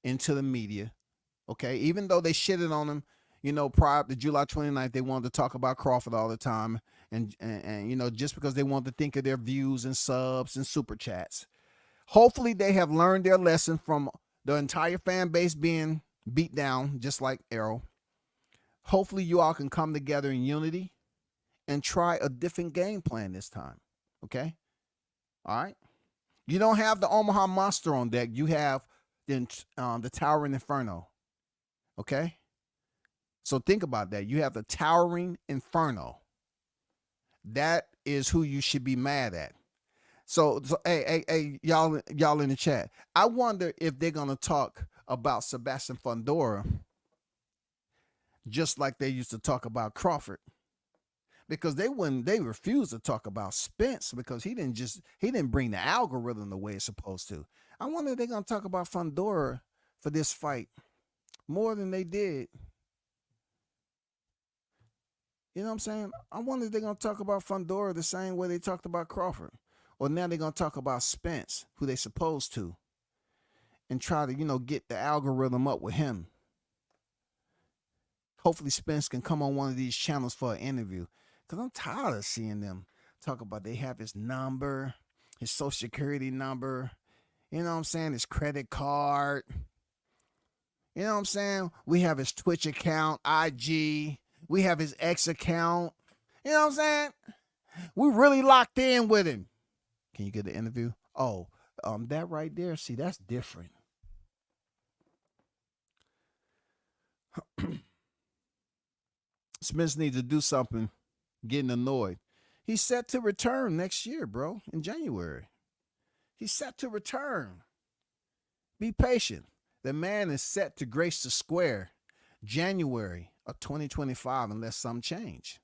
into the media, okay? Even though they shitted on him, prior to July 29th, they wanted to talk about Crawford all the time. And just because they want to think of their views and subs and super chats. Hopefully they have learned their lesson from the entire fan base being beat down, just like Errol. Hopefully you all can come together in unity and try a different game plan this time. Okay? All right? You don't have the Omaha Monster on deck. You have the Towering Inferno. Okay? So think about that. You have the Towering Inferno. That is who you should be mad at. So hey, y'all in the chat. I wonder if they're gonna talk about Sebastian Fundora just like they used to talk about Crawford. Because they refused to talk about Spence because he didn't bring the algorithm the way it's supposed to. I wonder if they're gonna talk about Fundora for this fight more than they did. You know what I'm saying? I wonder if they're going to talk about Fundora the same way they talked about Crawford. Or now they're going to talk about Spence, who they supposed to, and try to, get the algorithm up with him. Hopefully Spence can come on one of these channels for an interview. Because I'm tired of seeing them talk about they have his number, his social security number, you know what I'm saying, his credit card. You know what I'm saying? We have his Twitch account, IG. We have his X account. You know what I'm saying? We really locked in with him. Can you get the interview? Oh, that right there. See, that's different. Spence needs to do something. Getting annoyed. He's set to return next year, bro, in January. He's set to return. Be patient. The man is set to grace the square January of 2025 unless something change.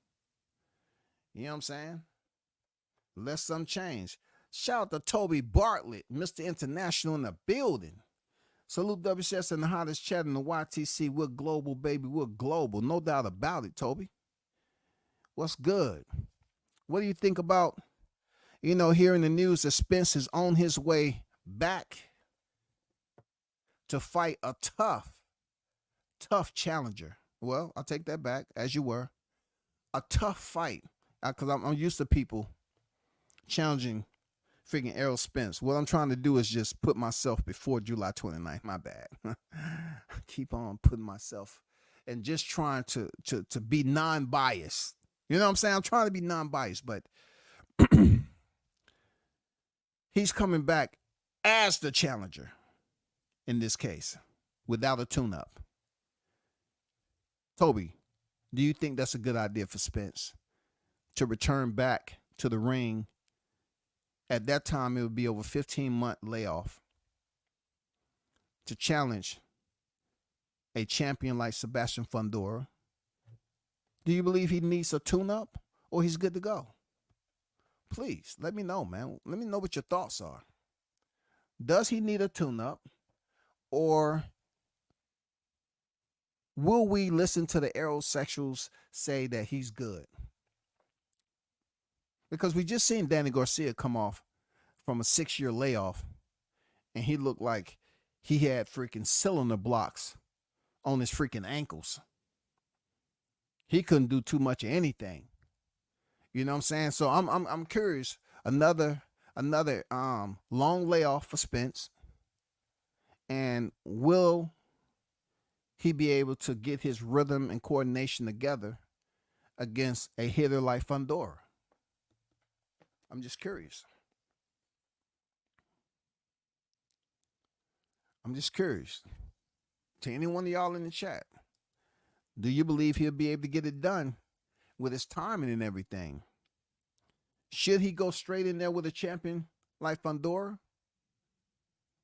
You know what I'm saying? Unless something change. Shout out to Toby Bartlett, Mr. International in the building. Salute WCS and the hottest chat in the YTC. We're global, baby. We're global. No doubt about it, Toby. What's good? What do you think about, hearing the news that Spence is on his way back to fight a tough challenger? Well, I'll take that back, as you were. A tough fight. Because I'm used to people challenging freaking Errol Spence. What I'm trying to do is just put myself before July 29th. My bad. Keep on putting myself and just trying to be non-biased. You know what I'm saying? I'm trying to be non-biased, but he's coming back as the challenger in this case without a tune-up. Toby, do you think that's a good idea for Spence to return back to the ring? At that time, it would be over 15-month layoff to challenge a champion like Sebastian Fundora. Do you believe he needs a tune-up or he's good to go? Please, let me know, man. Let me know what your thoughts are. Does he need a tune-up, or will we listen to the aerosexuals say that he's good? Because we just seen Danny Garcia come off from a 6-year layoff, and he looked like he had freaking cylinder blocks on his freaking ankles. He couldn't do too much of anything. You know what I'm saying? So I'm curious. Another long layoff for Spence, and will he be able to get his rhythm and coordination together against a hitter like Fundora? I'm just curious. I'm just curious. To any one of y'all in the chat, do you believe he'll be able to get it done with his timing and everything? Should he go straight in there with a champion like Fundora?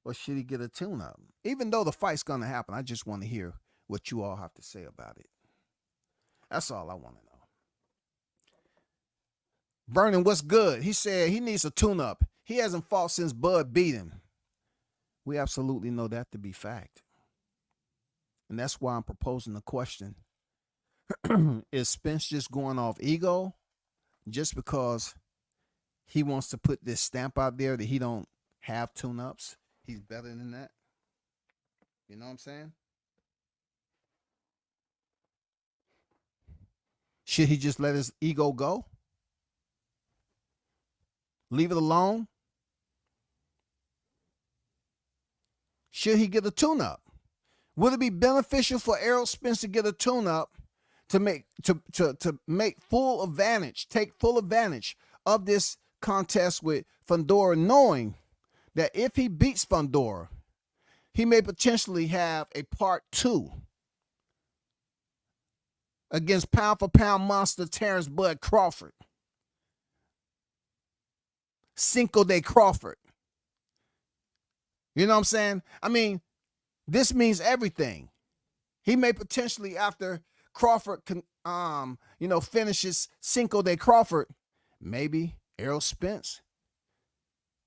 Or should he get a tune-up? Even though the fight's going to happen, I just want to hear what you all have to say about it. That's all I want to know. Vernon, what's good? He said he needs a tune-up. He hasn't fought since Bud beat him. We absolutely know that to be fact. And that's why I'm proposing the question. Is Spence just going off ego just because he wants to put this stamp out there that he don't have tune-ups? He's better than that. You know what I'm saying? Should he just let his ego go? Leave it alone? Should he get a tune-up? Would it be beneficial for Errol Spence to get a tune-up to make full advantage, take full advantage of this contest with Fundora, knowing that if he beats Fundora, he may potentially have a part 2 against pound-for-pound monster Terrence Bud Crawford. Cinco de Crawford. You know what I'm saying? I mean, this means everything. He may potentially, after Crawford finishes Cinco de Crawford, maybe Errol Spence,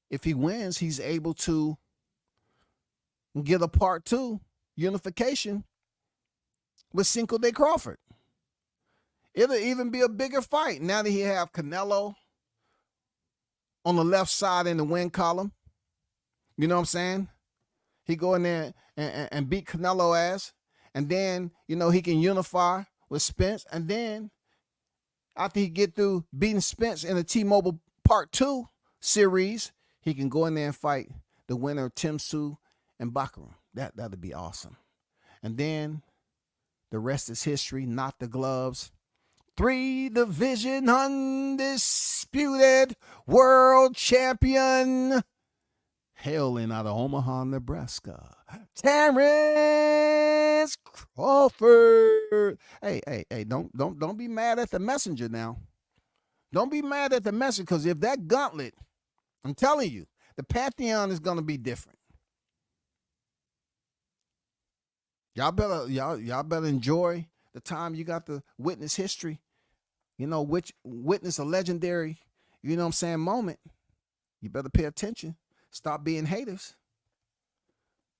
if he wins, he's able to get a part 2 unification with Cinco de Crawford. It'll even be a bigger fight now that he have Canelo on the left side in the win column. You know what I'm saying? He go in there and beat Canelo ass. And then, he can unify with Spence. And then after he get through beating Spence in the T-Mobile Part 2 series, he can go in there and fight the winner of Tim Tszyu and Baccarat. That'd be awesome. And then the rest is history. Not the gloves. 3-division undisputed world champion, hailing out of Omaha, Nebraska, Terrence Crawford. Hey, don't be mad at the messenger now. Don't be mad at the messenger, because if that gauntlet, I'm telling you, the Pantheon is gonna be different. Y'all better enjoy the time you got to witness history, which witness a legendary, moment, you better pay attention. Stop being haters.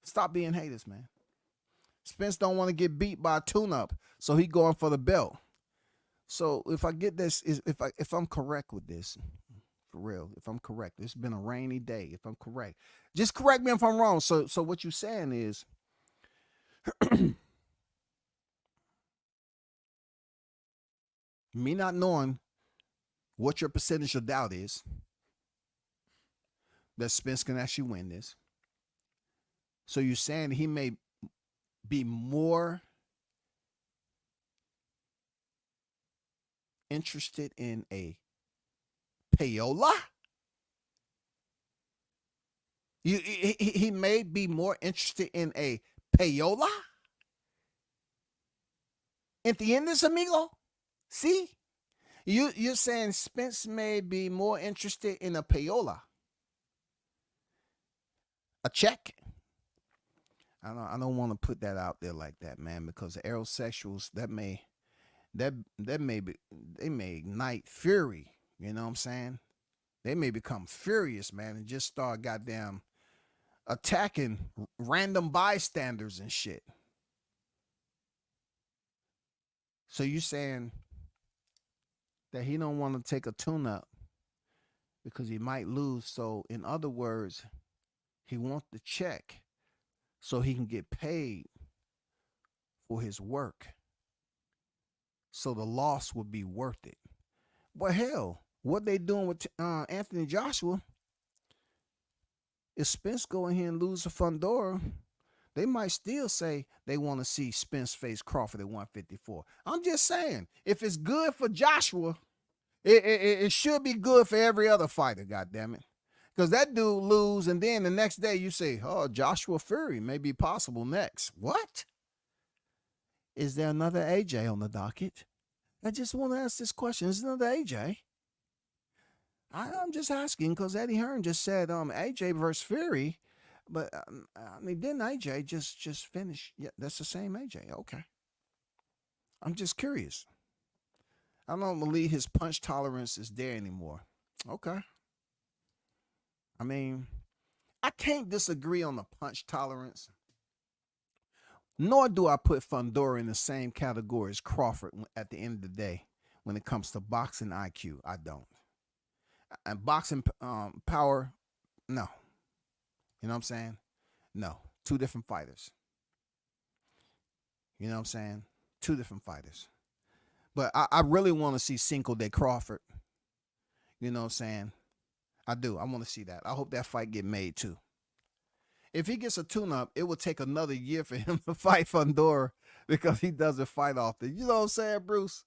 Stop being haters, man. Spence don't want to get beat by a tune-up, so he going for the belt. So if I get this, if I'm correct with this, for real, if I'm correct, it's been a rainy day. If I'm correct, just correct me if I'm wrong. So what you're saying is, me not knowing what your percentage of doubt is that Spence can actually win this. So you're saying he may be more interested in a payola? He may be more interested in a payola? ¿Entiendes, amigo? See? You're saying Spence may be more interested in a payola. A check? I don't want to put that out there like that, man, because the aerosexuals, that may ignite fury. You know what I'm saying? They may become furious, man, and just start goddamn attacking random bystanders and shit. So you saying that he don't want to take a tune-up because he might lose. So in other words, he wants the check so he can get paid for his work. So the loss would be worth it. But hell, what they doing with Anthony Joshua, if Spence go in here and lose to Fundora, they might still say they want to see Spence face Crawford at 154. I'm just saying, if it's good for Joshua, it should be good for every other fighter, goddammit. Because that dude lose, and then the next day you say, oh, Joshua Fury may be possible next. What? Is there another AJ on the docket? I just want to ask this question. Is there another AJ? I'm just asking because Eddie Hearn just said AJ versus Fury. But, I mean, didn't AJ just finish? Yeah, that's the same AJ. Okay. I'm just curious. I don't believe his punch tolerance is there anymore. Okay. I mean, I can't disagree on the punch tolerance. Nor do I put Fundora in the same category as Crawford at the end of the day when it comes to boxing IQ. I don't. And boxing power, no. You know what I'm saying? No. Two different fighters. You know what I'm saying? Two different fighters. But I really want to see Cinco de Crawford. You know what I'm saying? I do. I want to see that. I hope that fight get made too. If he gets a tune-up, it will take another year for him to fight Fundora because he doesn't fight often. You know what I'm saying, Bruce?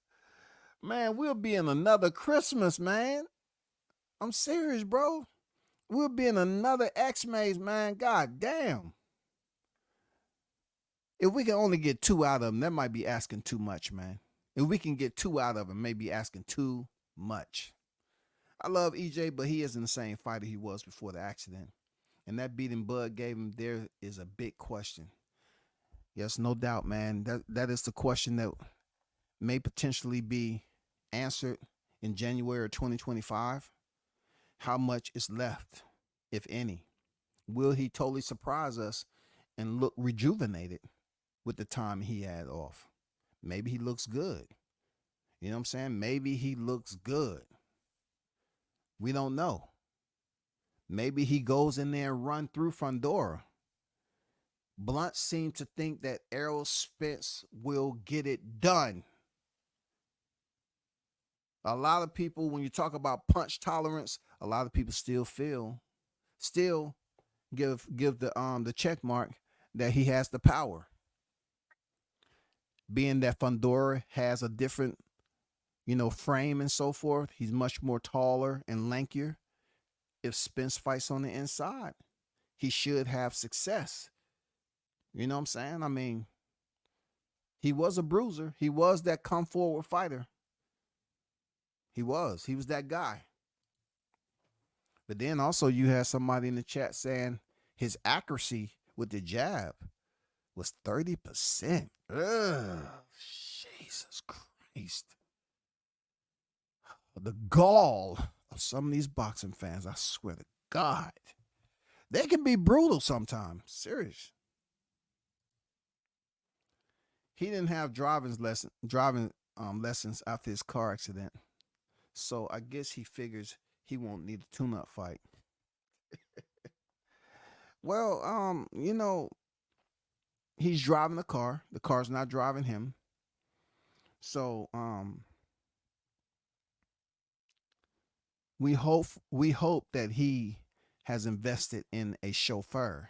Man, we'll be in another Christmas, man. I'm serious, bro. We'll be in another X-Maze, man. God damn. If we can only get 2 out of them, that might be asking too much, man. If we can get 2 out of them, maybe asking too much. I love EJ, but he isn't the same fighter he was before the accident. And that beating Bud gave him there is a big question. Yes, no doubt, man. That is the question that may potentially be answered in January 2025. How much is left, if any? Will he totally surprise us and look rejuvenated with the time he had off? Maybe he looks good. You know what I'm saying? Maybe he looks good. We don't know. Maybe he goes in there and run through Fundora. Blunt seemed to think that Errol Spence will get it done. A lot of people, when you talk about punch tolerance, a lot of people still give the check mark that he has the power. Being that Fundora has a different, frame and so forth, he's much more taller and lankier. If Spence fights on the inside, he should have success. You know what I'm saying? I mean, he was a bruiser. He was that come forward fighter. He was that guy. But then also you had somebody in the chat saying his accuracy with the jab was 30%. Ugh, Jesus Christ. The gall of some of these boxing fans, I swear to God. They can be brutal sometimes. Serious. He didn't have driving lessons after his car accident. So I guess he figures he won't need a tune-up fight. Well, he's driving the car. The car's not driving him. So we hope that he has invested in a chauffeur.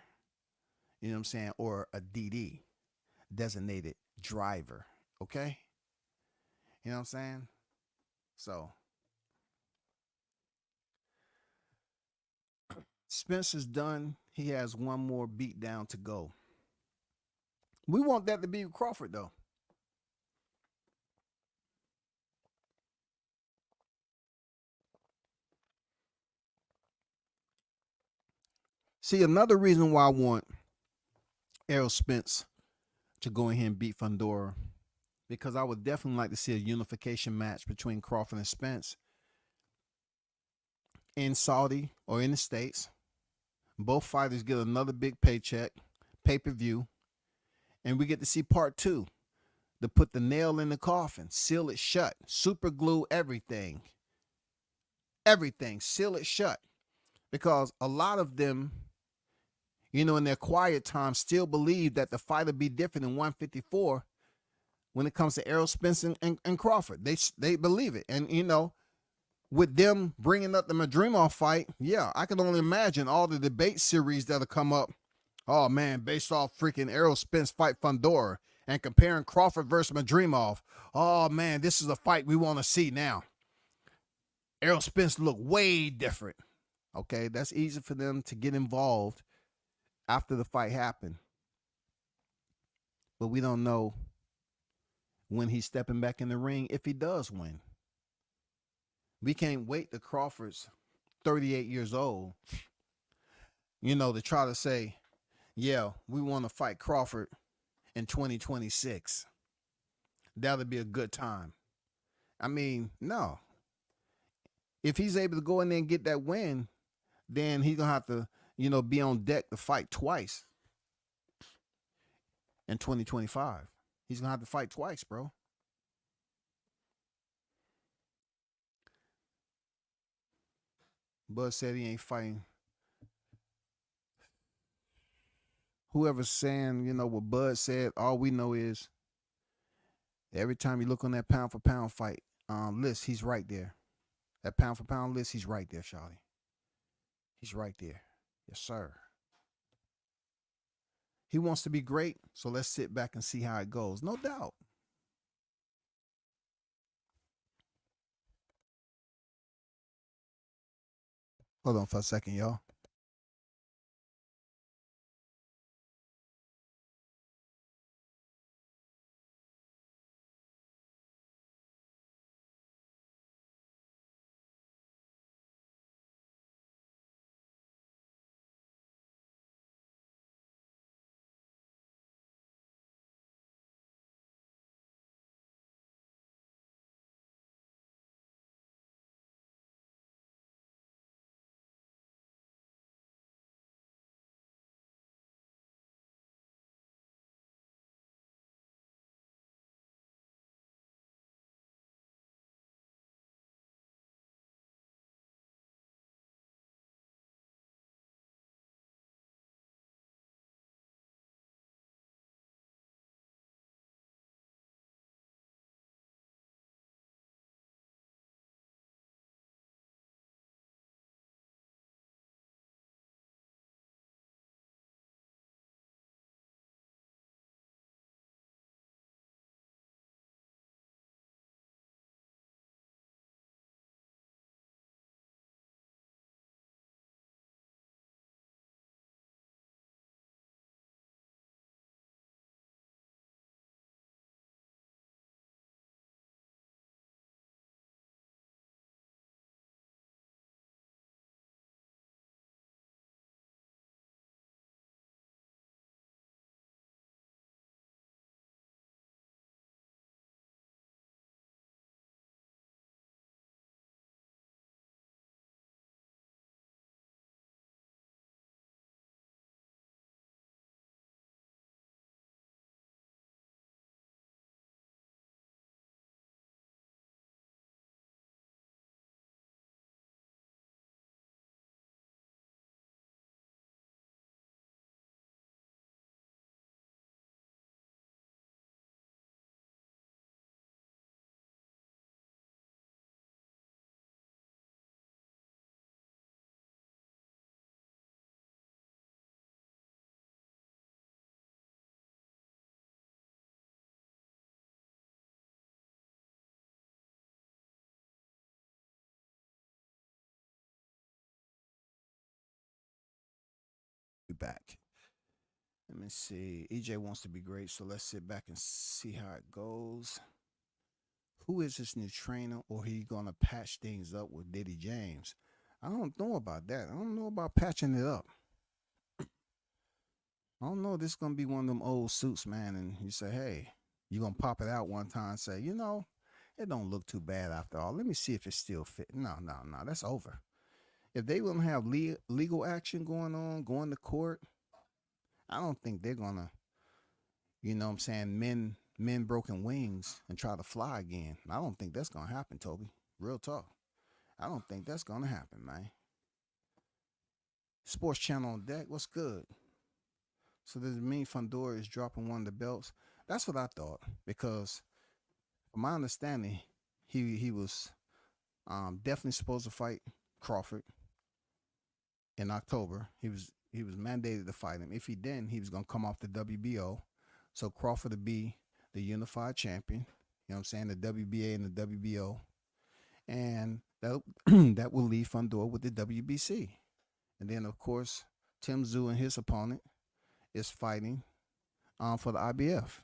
You know what I'm saying? Or a DD, designated driver. Okay? You know what I'm saying? So Spence is done. He has one more beat down to go. We want that to be Crawford, though. See, another reason why I want Errol Spence to go in here and beat Fundora, because I would definitely like to see a unification match between Crawford and Spence in Saudi or in the States. Both fighters get another big paycheck, pay-per-view, and we get to see part two to put the nail in the coffin, seal it shut, super glue everything. Everything, seal it shut. Because a lot of them, in their quiet time, still believe that the fight will be different in 154 when it comes to Errol Spence and Crawford. They believe it. And, with them bringing up the Madrimov fight, yeah, I can only imagine all the debate series that'll come up. Oh, man, based off freaking Errol Spence fight Fundora and comparing Crawford versus Madrimov. Oh, man, this is a fight we want to see now. Errol Spence look way different. Okay, that's easy for them to get involved after the fight happened. But we don't know when he's stepping back in the ring if he does win. We can't wait till Crawford's 38 years old, to try to say, yeah, we want to fight Crawford in 2026. That'll be a good time. I mean, no. If he's able to go in there and get that win, then he's going to have to, be on deck to fight twice in 2025. He's going to have to fight twice, bro. Bud said he ain't fighting. Whoever's saying, what Bud said, all we know is every time you look on that pound for pound fight list, he's right there. That pound for pound list, he's right there, Shawty. He's right there. Yes, sir. He wants to be great, so let's sit back and see how it goes. No doubt. Hold on for a second, y'all. be back. Let me see. EJ wants to be great, so let's sit back and see how it goes. Who is this new trainer, or he gonna patch things up with Diddy James? I don't know about that. I don't know about patching it up. I don't know. This is gonna be one of them old suits, man. And you say, hey, you gonna pop it out one time and say, it don't look too bad after all. Let me see if it still fit. No, no, no. That's over. If they wouldn't have legal action going on, going to court, I don't think they're gonna, what I'm saying, men broken wings and try to fly again. I don't think that's gonna happen, Toby. Real talk. I don't think that's gonna happen, man. Sports Channel on deck. What's good? So does it mean Fundora is dropping one of the belts? That's what I thought, because from my understanding, he was definitely supposed to fight Crawford in October. He was mandated to fight him. If he didn't, he was gonna come off the WBO. So Crawford would be the unified champion. You know what I'm saying? The WBA and the WBO, and that that will leave Fundora with the WBC. And then of course Tim Tszyu and his opponent is fighting for the IBF.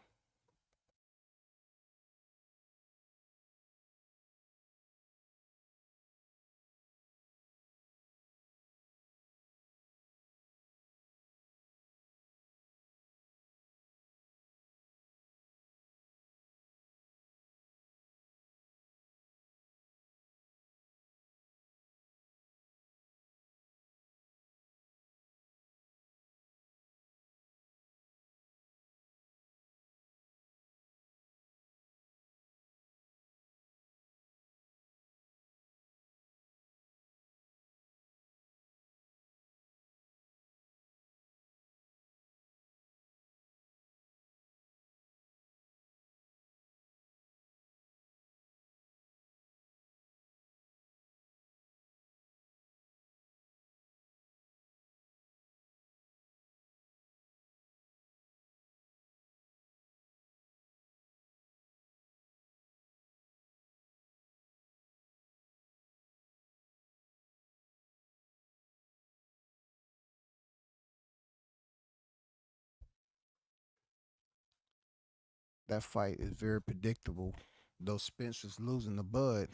That fight is very predictable. Though Spence is losing the bud,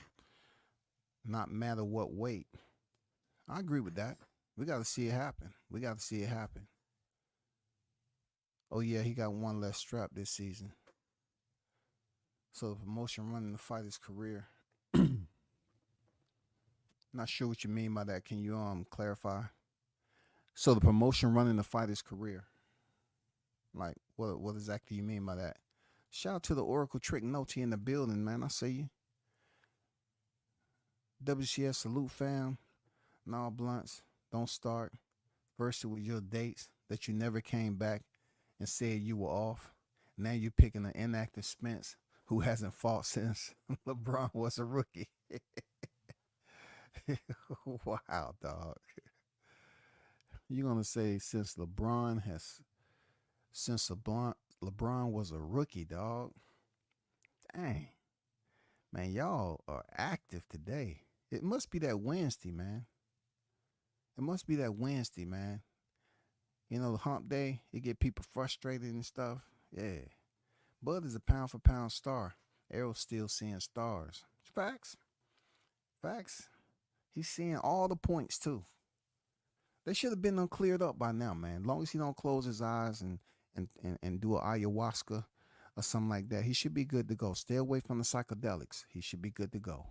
not matter what weight. I agree with that. We got to see it happen. We got to see it happen. Oh yeah, he got one less strap this season. So the promotion running the fighter's career. Not sure what you mean by that. Can you clarify? So the promotion running the fighter's career. Like what exactly you mean by that? Shout out to the Oracle Trick Noti in the building, man. I see you. WCS salute fam. Nah blunts. Don't start. First it was your dates that you never came back and said you were off. Now you're picking an inactive Spence who hasn't fought since LeBron was a rookie. Wow, dog. You're gonna say since LeBron was a rookie, dog. Dang. Man, y'all are active today. It must be that Wednesday, man. It must be that Wednesday, man. The hump day, it get people frustrated and stuff. Yeah. Bud is a pound for pound star. Errol's still seeing stars. Facts. Facts. He's seeing all the points too. They should have been cleared up by now, man. As long as he don't close his eyes and do a ayahuasca or something like that, he should be good to go. Stay away from the psychedelics. He should be good to go.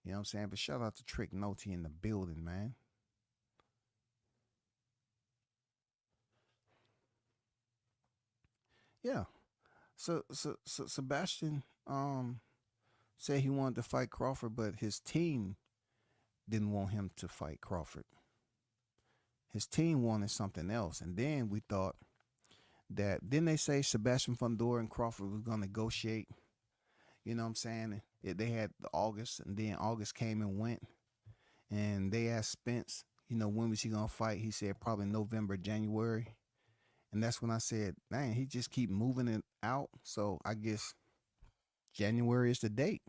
You know what I'm saying? But shout out to Trick Noti in the building, man. Yeah. So Sebastian said he wanted to fight Crawford, but his team didn't want him to fight Crawford. His team wanted something else. And then we thought that, didn't they say Sebastian Fundora and Crawford was going to negotiate? You know what I'm saying? They had the August, and then August came and went. And they asked Spence, when was he going to fight? He said probably November, January. And that's when I said, man, he just keep moving it out. So I guess January is the date.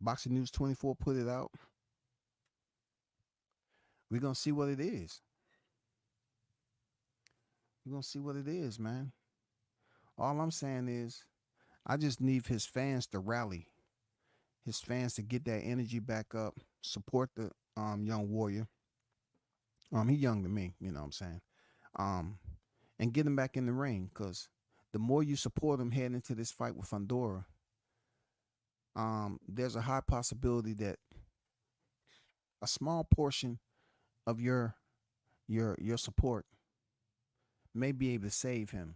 Boxing News 24 put it out. We're going to see what it is. We're going to see what it is, man. All I'm saying is I just need his fans to rally, his fans to get that energy back up, support the young warrior. He young to me, you know what I'm saying? And get him back in the ring, because the more you support him heading into this fight with Fundora, there's a high possibility that a small portion of your support may be able to save him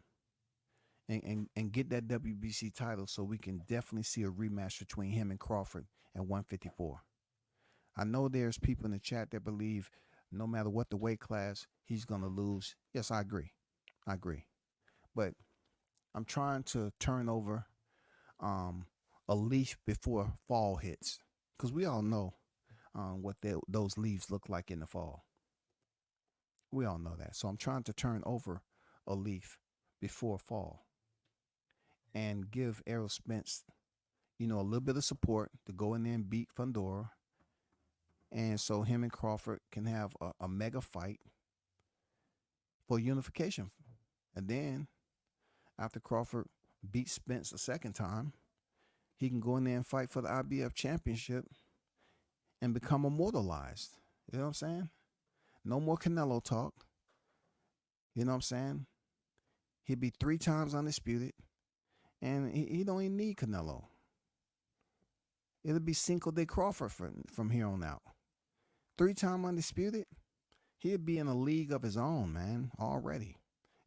and get that WBC title, so we can definitely see a rematch between him and Crawford at 154. I know there's people in the chat that believe no matter what the weight class, he's going to lose. Yes, I agree. But I'm trying to turn over a leaf before fall hits, because we all know what those leaves look like in the fall. We all know that. So I'm trying to turn over a leaf before fall and give Errol Spence, a little bit of support to go in there and beat Fundora. And so him and Crawford can have a mega fight for unification. And then after Crawford beats Spence a second time, he can go in there and fight for the IBF championship and become immortalized. You know what I'm saying? No more Canelo talk. You know what I'm saying? He'll be 3 times undisputed, and he don't even need Canelo. It'll be Cinco de Crawford from here on out. 3-time undisputed, he'll be in a league of his own, man, already.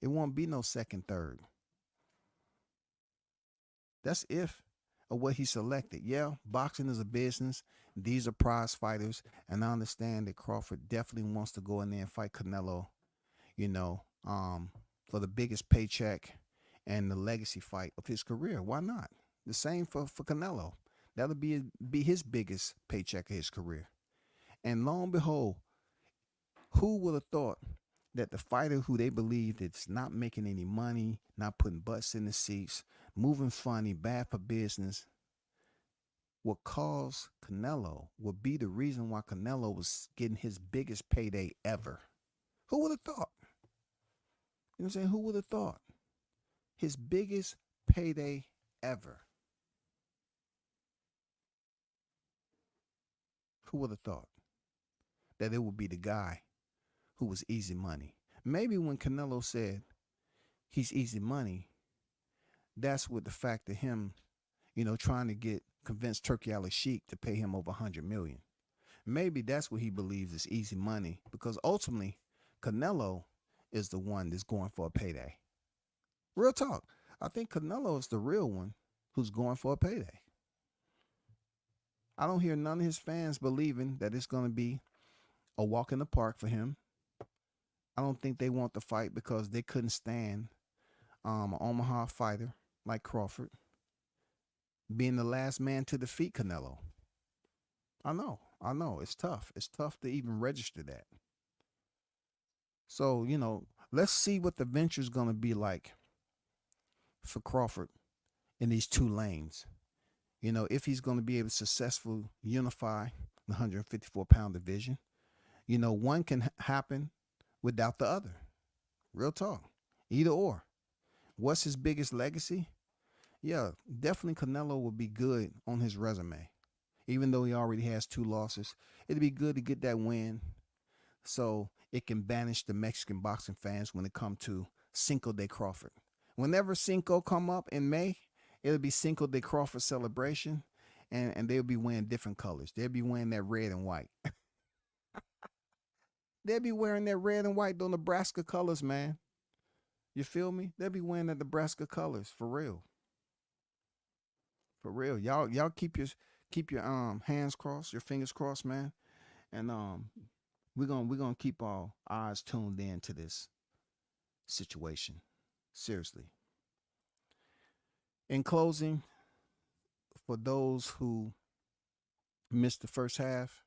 It won't be no second, third. That's if or what he selected. Yeah, boxing is a business. These are prize fighters, and I understand that Crawford definitely wants to go in there and fight Canelo, for the biggest paycheck and the legacy fight of his career. Why not? The same for Canelo. That'll be his biggest paycheck of his career. And lo and behold, who would have thought that the fighter who they believe is not making any money, not putting butts in the seats, moving funny, bad for business, will cause Canelo, will be the reason why Canelo was getting his biggest payday ever? Who would have thought? You know what I'm saying? Who would have thought? His biggest payday ever. Who would have thought that it would be the guy who was easy money? Maybe when Canelo said he's easy money, that's with the fact of him, trying to convince Turkey Al-Sheikh to pay him over $100 million. Maybe that's what he believes is easy money, because ultimately Canelo is the one that's going for a payday. Real talk. I think Canelo is the real one who's going for a payday. I don't hear none of his fans believing that it's going to be a walk in the park for him. I don't think they want the fight because they couldn't stand an Omaha fighter like Crawford being the last man to defeat Canelo. I know. It's tough. It's tough to even register that. So, let's see what the venture is going to be like for Crawford in these 2 lanes. If he's going to be able to successfully unify the 154-pound division. One can happen without the other. Real talk. Either or. What's his biggest legacy? Yeah, definitely Canelo will be good on his resume. Even though he already has 2 losses, it'd be good to get that win so it can banish the Mexican boxing fans when it comes to Cinco de Crawford. Whenever Cinco come up in May, it'll be Cinco de Crawford celebration, and they'll be wearing different colors. They'll be wearing that red and white. They'll be wearing that red and white, those Nebraska colors, man. You feel me? They'll be wearing the Nebraska colors, for real. For real. Y'all keep your hands crossed, your fingers crossed, man. And we're gonna keep our eyes tuned in to this situation. Seriously. In closing, for those who missed the first half,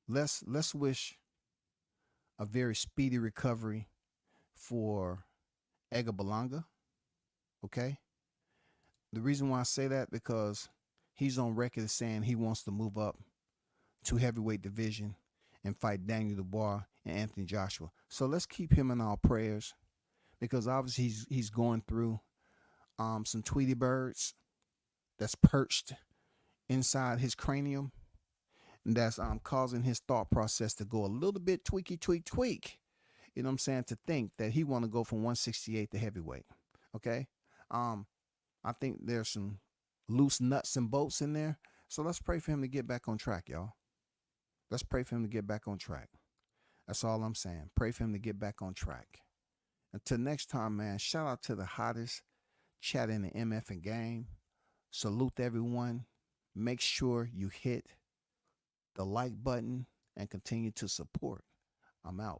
let's wish a very speedy recovery for Berlanga. Okay? The reason why I say that, because he's on record as saying he wants to move up to heavyweight division and fight Daniel Dubois and Anthony Joshua. So let's keep him in our prayers, because obviously he's going through some Tweety birds that's perched inside his cranium, and that's causing his thought process to go a little bit tweak. You know what I'm saying? To think that he want to go from 168 to heavyweight. Okay. I think there's some loose nuts and bolts in there. So let's pray for him to get back on track, y'all. Let's pray for him to get back on track. That's all I'm saying. Pray for him to get back on track. Until next time, man, shout out to the hottest chat in the MF and game. Salute everyone. Make sure you hit the like button and continue to support. I'm out.